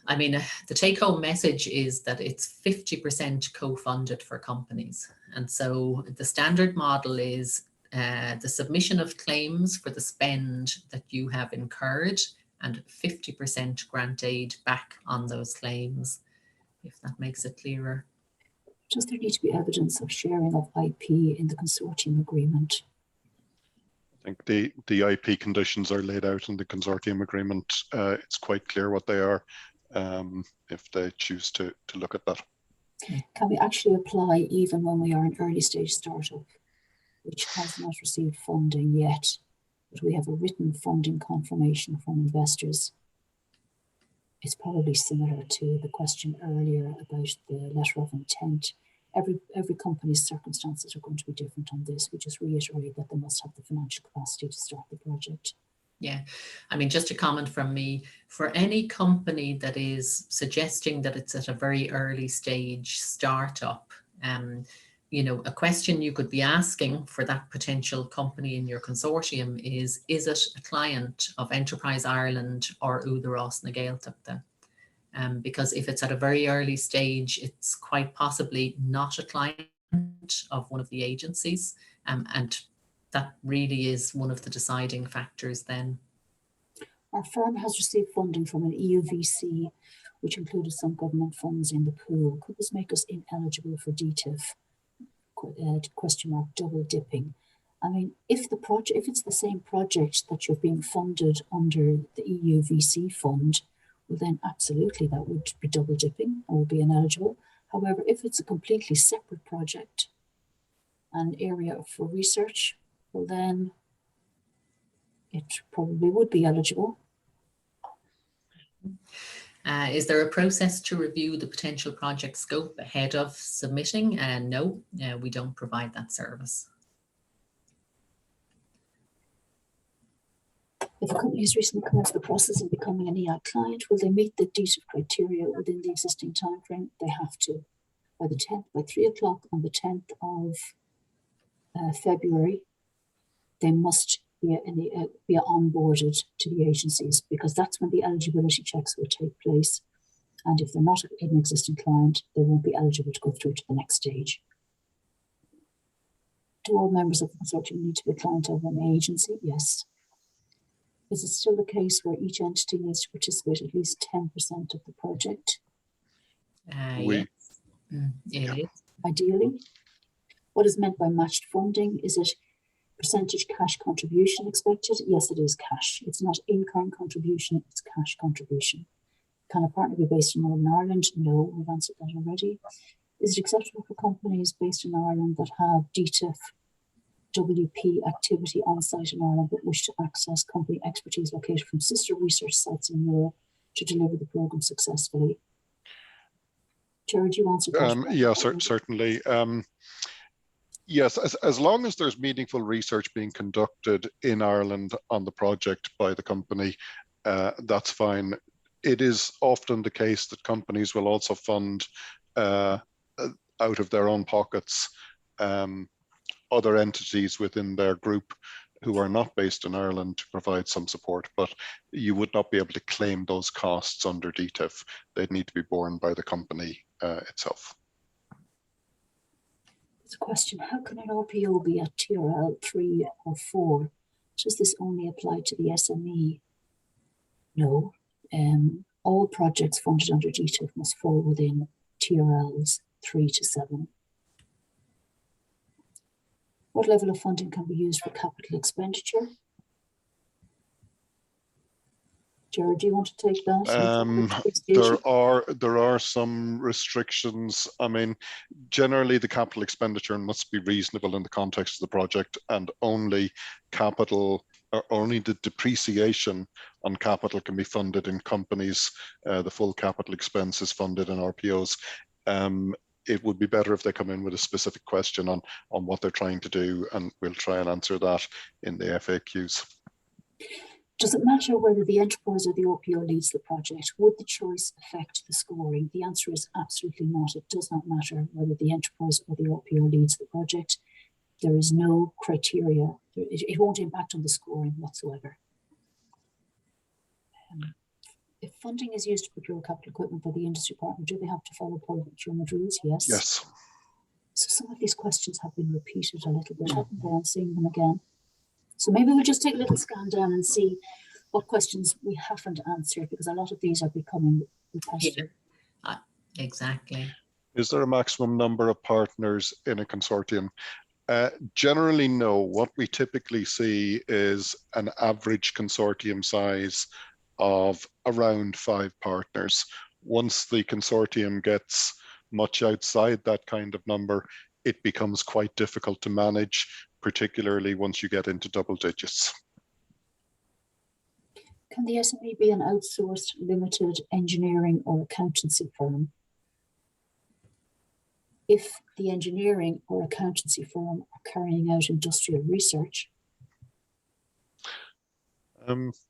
I mean, the take-home message is that it's 50% co-funded for companies. And so the standard model is the submission of claims for the spend that you have incurred and 50% grant aid back on those claims, if that makes it clearer. Does there need to be evidence of sharing of IP in the Consortium Agreement? I think the IP conditions are laid out in the Consortium Agreement. It's quite clear what they are if they choose to look at that. Can we actually apply even when we are an early stage startup, which has not received funding yet, but we have a written funding confirmation from investors? It's probably similar to the question earlier about the letter of intent. Every company's circumstances are going to be different on this. We just reiterate that they must have the financial capacity to start the project. Yeah, I mean, just a comment from me, for any company that is suggesting that it's at a very early stage startup, you know, a question you could be asking for that potential company in your consortium is it a client of Enterprise Ireland or Údarás na Gaeltachta? Because if it's at a very early stage, it's quite possibly not a client of one of the agencies, and that really is one of the deciding factors then. Our firm has received funding from an EU VC, which included some government funds in the pool. Could this make us ineligible for DTIF? Question mark, double dipping. I mean, if it's the same project that you're being funded under the EU VC fund, well then absolutely that would be double dipping or would be ineligible. However, if it's a completely separate project, an area for research, well then it probably would be eligible. Is there a process to review the potential project scope ahead of submitting? No, we don't provide that service. If a company has recently commenced the process of becoming an EI client, will they meet the DTIF criteria within the existing timeframe? They have to. By 3 o'clock on the 10th of February, they must be onboarded to the agencies, because that's when the eligibility checks will take place. And if they're not an existing client, they won't be eligible to go through to the next stage. Do all members of the consortium need to be a client of an agency? Yes. Is it still the case where each entity needs to participate at least 10% of the project? Yes. It is. Ideally. What is meant by matched funding? Is it percentage cash contribution expected? Yes, it is cash. It's not in-kind contribution, it's cash contribution. Can a partner be based in Northern Ireland? No, we've answered that already. Is it acceptable for companies based in Ireland that have DTIF WP activity on site in Ireland but wish to access company expertise located from sister research sites in Europe to deliver the programme successfully? Jared, you answered that. Yeah, certainly. Yes, as long as there's meaningful research being conducted in Ireland on the project by the company, that's fine. It is often the case that companies will also fund out of their own pockets other entities within their group who are not based in Ireland to provide some support, but you would not be able to claim those costs under DTIF. They'd need to be borne by the company itself. There's a question, how can an RPO be at TRL 3 or 4? Does this only apply to the SME? No. All projects funded under DTIF must fall within TRLs 3 to 7. What level of funding can be used for capital expenditure? Jared, do you want to take that? There are some restrictions. I mean, generally the capital expenditure must be reasonable in the context of the project, and only capital or only the depreciation on capital can be funded in companies. The full capital expense is funded in RPOs. It would be better if they come in with a specific question on what they're trying to do, and we'll try and answer that in the FAQs. Does it matter whether the enterprise or the RPO leads the project? Would the choice affect the scoring? The answer is absolutely not. It does not matter whether the enterprise or the RPO leads the project. There is no criteria. It won't impact on the scoring whatsoever. If funding is used to procure capital equipment by the industry partner, do they have to follow public procurement rules? Yes. Yes. So some of these questions have been repeated a little bit, haven't they? I'm seeing them again. So maybe we'll just take a little scan down and see what questions we haven't answered, because a lot of these are becoming repetitive. Yeah, exactly. Is there a maximum number of partners in a consortium? Generally, no. What we typically see is an average consortium size of around 5 partners. Once the consortium gets much outside that kind of number, it becomes quite difficult to manage, particularly once you get into double digits. Can the SME be an outsourced limited engineering or accountancy firm? If the engineering or accountancy firm are carrying out industrial research,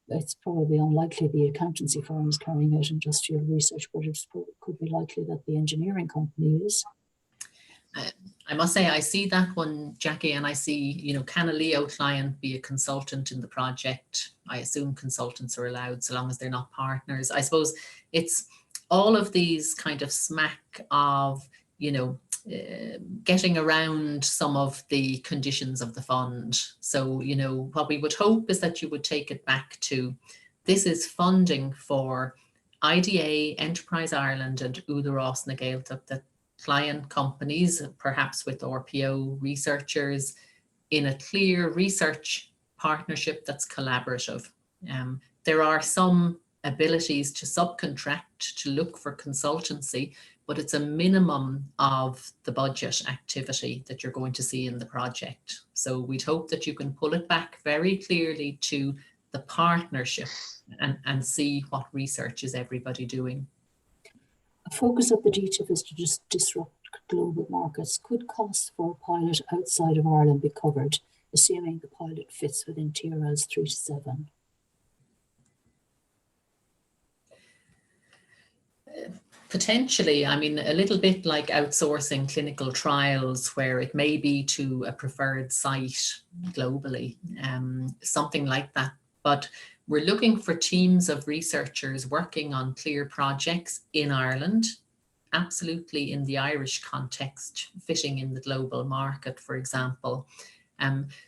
it's probably unlikely the accountancy firm is carrying out industrial research, but it could be likely that the engineering company is. I must say, I see that one, Jackie, and I see, can a Leo client be a consultant in the project? I assume consultants are allowed so long as they're not partners. I suppose it's all of these kind of smack of, getting around some of the conditions of the fund. So, what we would hope is that you would take it back to, this is funding for IDA, Enterprise Ireland and Uda Ross na Gaeltacht, that client companies, perhaps with RPO researchers, in a clear research partnership that's collaborative. There are some abilities to subcontract, to look for consultancy, but it's a minimum of the budget activity that you're going to see in the project. So we'd hope that you can pull it back very clearly to the partnership and see what research is everybody doing. A focus of the DTIF is to just disrupt global markets. Could costs for a pilot outside of Ireland be covered, assuming the pilot fits within TRLs 3 to 7? Potentially, I mean, a little bit like outsourcing clinical trials, where it may be to a preferred site globally, something like that. But we're looking for teams of researchers working on clear projects in Ireland, absolutely in the Irish context, fitting in the global market, for example.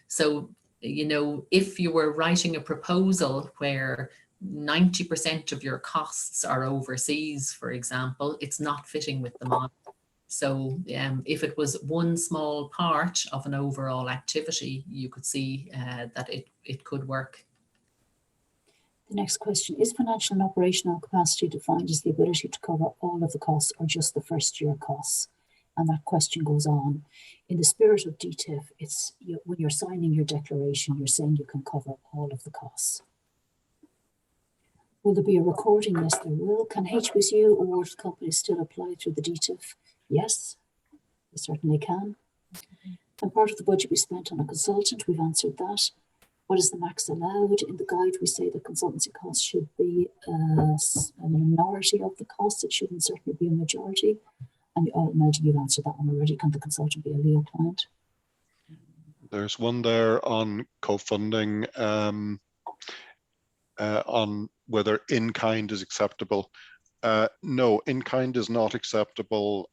So, if you were writing a proposal where 90% of your costs are overseas, for example, it's not fitting with the model. So if it was one small part of an overall activity, you could see that it could work. The next question, is financial and operational capacity defined as the ability to cover all of the costs or just the first year costs? And that question goes on. In the spirit of DTIF, it's when you're signing your declaration, you're saying you can cover all of the costs. Will there be a recording? Yes, there will. Can HBCU award companies still apply through the DTIF? Yes, they certainly can. And part of the budget we spent on a consultant, we've answered that. What is the max allowed? In the guide, we say that consultancy costs should be a minority of the costs. It shouldn't certainly be a majority. And imagine you've answered that one already. Can the consultant be a Leo client? There's one there on co-funding, on whether in-kind is acceptable. No, in-kind is not acceptable.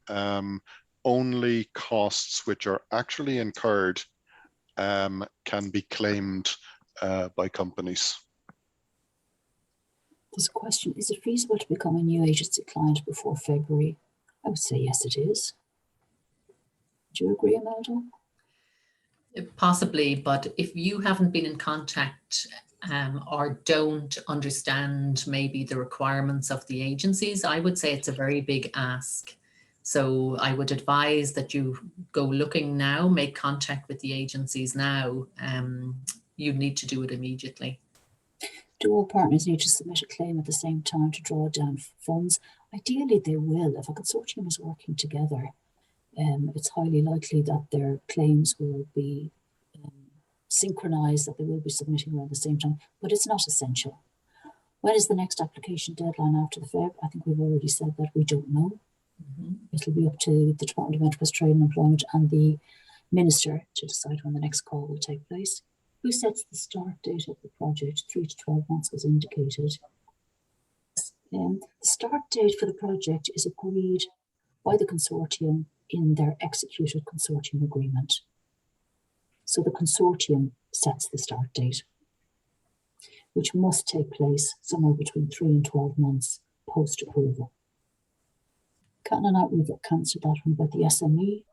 Only costs which are actually incurred can be claimed by companies. There's a question, is it feasible to become a new agency client before February? I would say yes, it is. Do you agree, Imelda? Possibly, but if you haven't been in contact or don't understand maybe the requirements of the agencies, I would say it's a very big ask. So I would advise that you go looking now, make contact with the agencies now. You need to do it immediately. Do all partners need to submit a claim at the same time to draw down funds? Ideally, they will. If a consortium is working together, it's highly likely that their claims will be synchronized, that they will be submitting around the same time, but it's not essential. When is the next application deadline after the Feb? I think we've already said that we don't know. It'll be up to the Department of Enterprise, Trade and Employment and the Minister to decide when the next call will take place. Who sets the start date of the project? 3 to 12 months was indicated. The start date for the project is agreed by the consortium in their executed consortium agreement. So the consortium sets the start date, which must take place somewhere between 3 and 12 months post-approval. Cat and I, we've cancelled that one about the SME.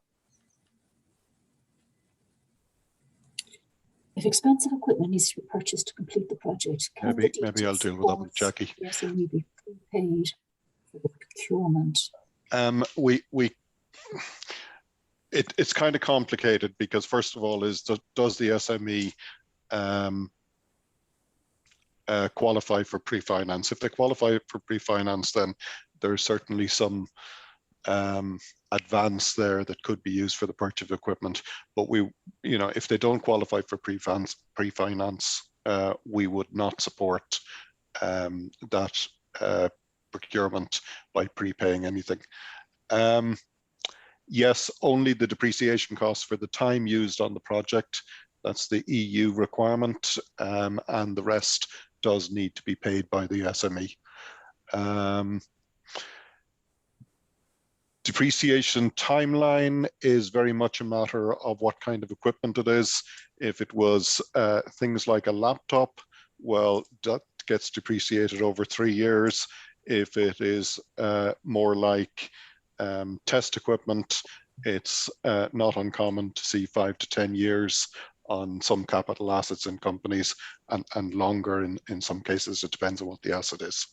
If expensive equipment needs to be purchased to complete the project, can maybe I'll deal with that one, Jackie. The SME be prepaid for the procurement? It's kind of complicated because first of all, does the SME qualify for pre-finance? If they qualify for pre-finance, then there's certainly some advance there that could be used for the purchase of equipment. But if they don't qualify for pre-finance, we would not support that procurement by prepaying anything. Yes, only the depreciation costs for the time used on the project. That's the EU requirement, and the rest does need to be paid by the SME. Depreciation timeline is very much a matter of what kind of equipment it is. If it was things like a laptop, well, that gets depreciated over 3 years. If it is more like test equipment, it's not uncommon to see 5 to 10 years on some capital assets in companies, and longer in some cases. It depends on what the asset is.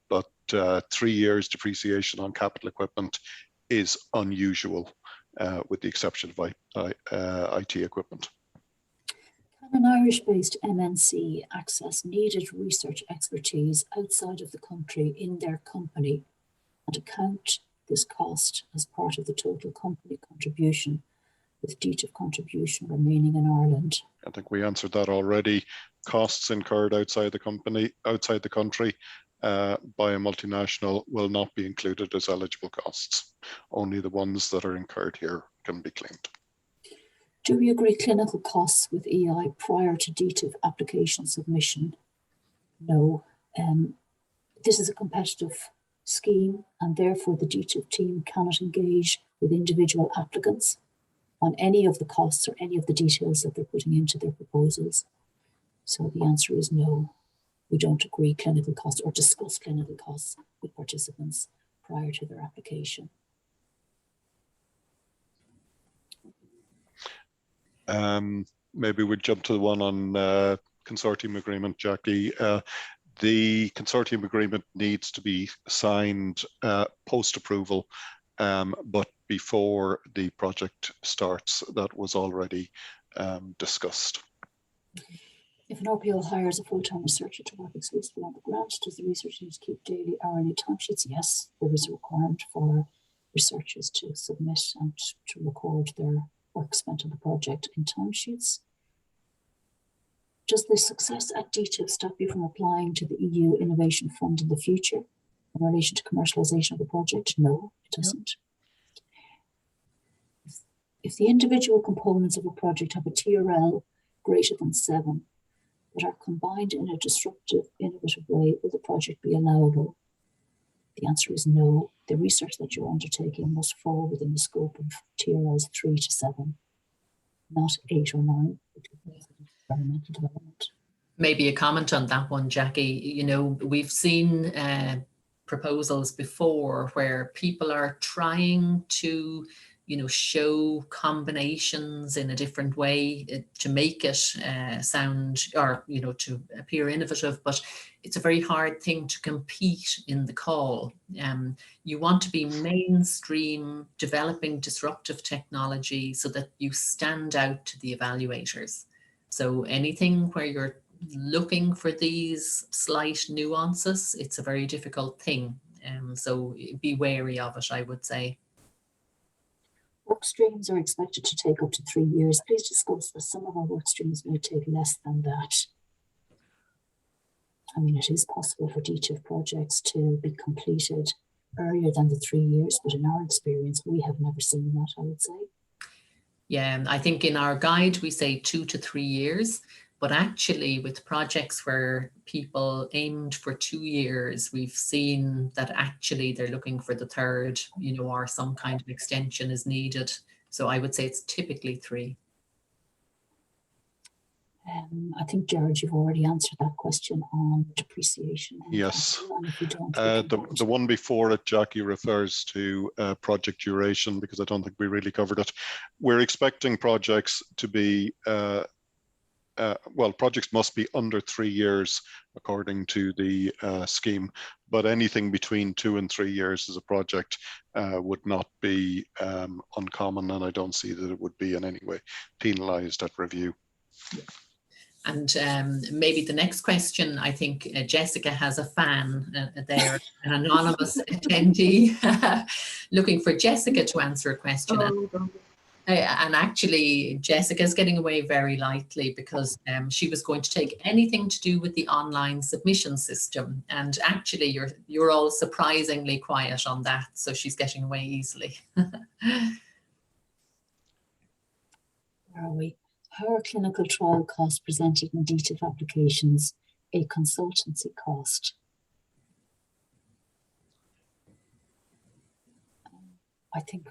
But 3 years depreciation on capital equipment is unusual, with the exception of IT equipment. Can an Irish-based MNC access needed research expertise outside of the country in their company and account this cost as part of the total company contribution, with DTIF contribution remaining in Ireland? I think we answered that already. Costs incurred outside the country by a multinational will not be included as eligible costs. Only the ones that are incurred here can be claimed. Do we agree clinical costs with EI prior to DTIF application submission? No. This is a competitive scheme, and therefore the DTIF team cannot engage with individual applicants on any of the costs or any of the details that they're putting into their proposals. So the answer is no. We don't agree clinical costs or discuss clinical costs with participants prior to their application. Maybe we'd jump to the one on consortium agreement, Jackie. The consortium agreement needs to be signed post-approval, but before the project starts. That was already discussed. If an RPO hires a full-time researcher to work exclusively on the grant, does the researcher need to keep daily, hourly timesheets? Yes, there is a requirement for researchers to submit and to record their work spent on the project in timesheets. Does the success at DTIF stop you from applying to the EU Innovation Fund in the future in relation to commercialisation of the project? No, it doesn't. If the individual components of a project have a TRL greater than 7, but are combined in a disruptive, innovative way, will the project be allowable? The answer is no. The research that you're undertaking must fall within the scope of TRLs 3 to 7, not 8 or 9, which is experimental development. Maybe a comment on that one, Jackie. You know, we've seen proposals before where people are trying to, you know, show combinations in a different way to make it sound, or, you know, to appear innovative, but it's a very hard thing to compete in the call. You want to be mainstream, developing disruptive technology so that you stand out to the evaluators. So anything where you're looking for these slight nuances, it's a very difficult thing. So be wary of it, I would say. Work streams are expected to take up to 3 years. Please discuss that some of our work streams may take less than that. I mean, it is possible for DTIF projects to be completed earlier than the 3 years, but in our experience, we have never seen that, I would say. Yeah, I think in our guide, we say 2 to 3 years, but actually with projects where people aimed for 2 years, we've seen that actually they're looking for the third, you know, or some kind of extension is needed. So I would say it's typically 3. I think, Jared, you've already answered that question on depreciation. Yes. And if you don't, the one before it, Jackie, refers to project duration, because I don't think we really covered it. We're expecting projects to be, well, projects must be under 3 years according to the scheme, but anything between 2 and 3 years as a project would not be uncommon, and I don't see that it would be in any way penalised at review. Yeah. And maybe the next question, I think Jessica has a fan there, an anonymous attendee looking for Jessica to answer a question. And actually, Jessica's getting away very lightly because she was going to take anything to do with the online submission system. And actually, you're all surprisingly quiet on that. So she's getting away easily. Where are we? How are clinical trial costs presented in DTIF applications a consultancy cost? I think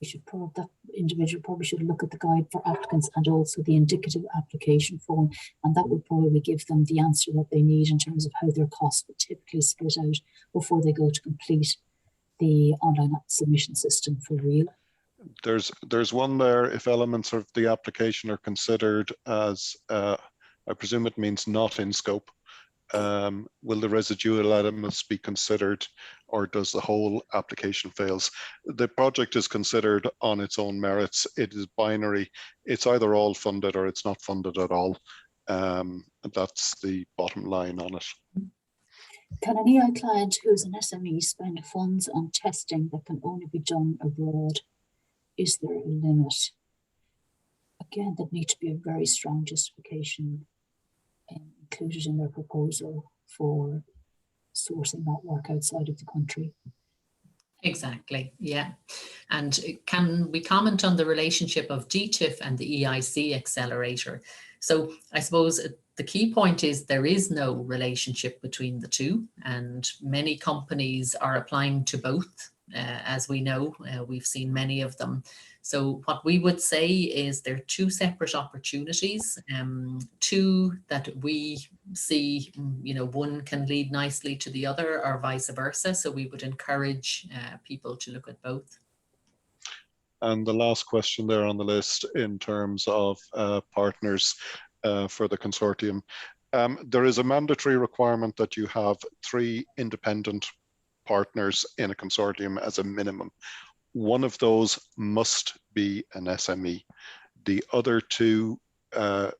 we should that individual probably should look at the guide for applicants and also the indicative application form, and that would probably give them the answer that they need in terms of how their costs would typically split out before they go to complete the online submission system for real. There's one there, if elements of the application are considered as, I presume it means not in scope. Will the residual elements be considered, or does the whole application fails? The project is considered on its own merits. It is binary. It's either all funded or it's not funded at all. That's the bottom line on it. Can an EI client who's an SME spend funds on testing that can only be done abroad? Is there a limit? Again, there needs to be a very strong justification included in their proposal for sourcing that work outside of the country. Exactly, yeah. And can we comment on the relationship of DTIF and the EIC accelerator? So I suppose the key point is there is no relationship between the two, and many companies are applying to both. As we know, we've seen many of them. So what we would say is there are 2 separate opportunities, 2 that we see, you know, one can lead nicely to the other or vice versa. So we would encourage people to look at both. And the last question there on the list in terms of partners for the consortium. There is a mandatory requirement that you have 3 independent partners in a consortium as a minimum. One of those must be an SME. The other 2,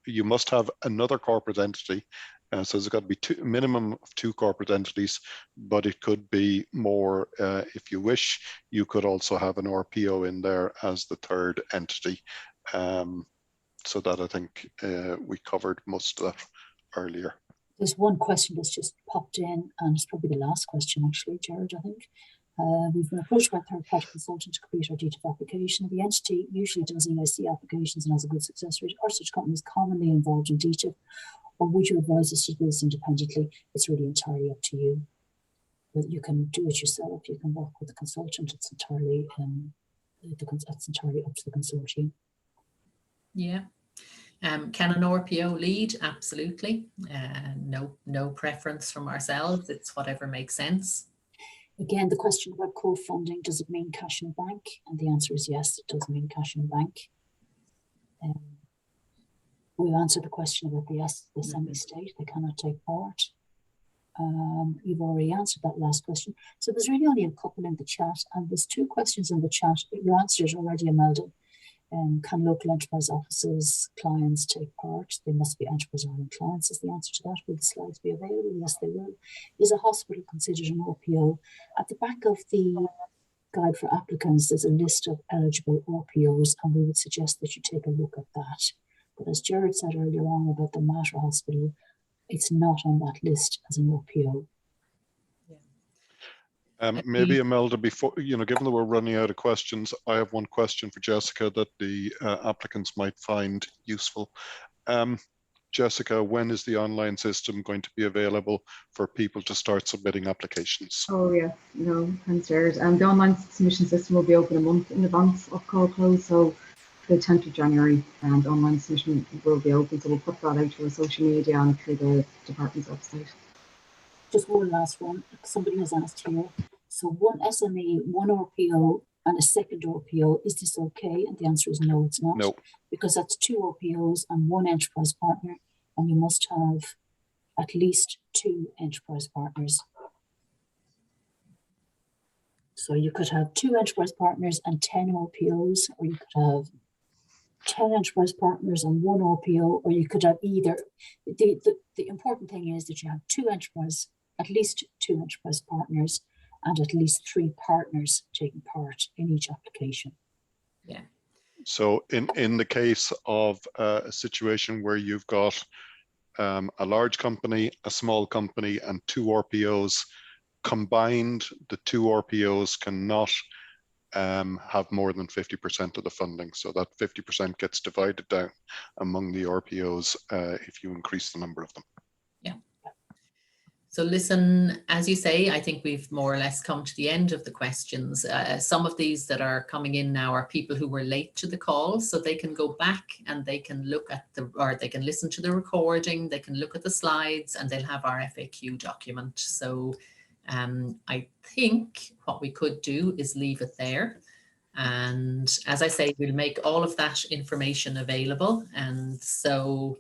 you must have another corporate entity. So there's got to be a minimum of 2 corporate entities, but it could be more if you wish. You could also have an RPO in there as the 3rd entity. So that I think we covered most of that earlier. There's one question that's just popped in, and it's probably the last question actually, Jared, I think. We've been approached by a third-party consultant to complete our DTIF application. The entity usually does EIC applications and has a good success rate. Are such companies commonly involved in DTIF, or would you advise us to do this independently? It's really entirely up to you. But you can do it yourself. You can work with a consultant. It's entirely up to the consortium. Yeah. Can an RPO lead? Absolutely. No preference from ourselves. It's whatever makes sense. Again, the question about co-funding, does it mean cash in bank? And the answer is yes, it does mean cash in bank. We've answered the question about the semi-state, they cannot take part. You've already answered that last question. So there's really only a couple in the chat, and there's 2 questions in the chat. Your answer is already, Imelda. Can local enterprise offices, clients take part? They must be Enterprise Ireland clients is the answer to that. Will the slides be available? Yes, they will. Is a hospital considered an RPO? At the back of the guide for applicants, there's a list of eligible RPOs, and we would suggest that you take a look at that. But as Jared said earlier on about the Mater Hospital, it's not on that list as an RPO. Maybe Imelda, before, given that we're running out of questions, I have one question for Jessica that the applicants might find useful. Jessica, when is the online system going to be available for people to start submitting applications? Oh yeah, thanks Jared. The online submission system will be open a month in advance of call close, so the 10th of January, and online submission will be open, so we'll put that out to our social media and through the department's website. Just one last one. Somebody has asked here. So one SME, one RPO, and a second RPO. Is this okay? And the answer is no, it's not. No. Because that's 2 RPOs and 1 enterprise partner, and you must have at least 2 enterprise partners. So you could have 2 enterprise partners and 10 RPOs, or you could have 10 enterprise partners and 1 RPO, or you could have either. The important thing is that you have at least 2 enterprise partners and at least 3 partners taking part in each application. Yeah. So in the case of a situation where you've got a large company, a small company, and 2 RPOs, combined, the 2 RPOs cannot have more than 50% of the funding. So that 50% gets divided down among the RPOs if you increase the number of them. Yeah. So listen, as you say, I think we've more or less come to the end of the questions. Some of these that are coming in now are people who were late to the call, so they can go back and they can look at they can listen to the recording, they can look at the slides, and they'll have our FAQ document. So I think what we could do is leave it there. And as I say, we'll make all of that information available. And so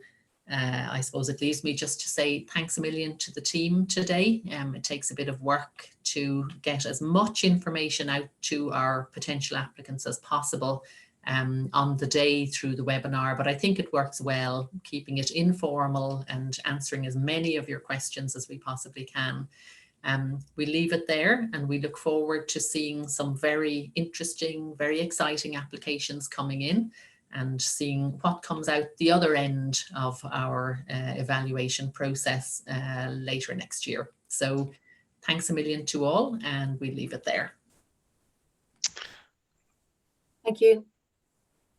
I suppose it leaves me just to say thanks a million to the team today. It takes a bit of work to get as much information out to our potential applicants as possible on the day through the webinar, but I think it works well, keeping it informal and answering as many of your questions as we possibly can. We leave it there, and we look forward to seeing some very interesting, very exciting applications coming in, and seeing what comes out the other end of our evaluation process later next year. So thanks a million to all, and we leave it there. Thank you.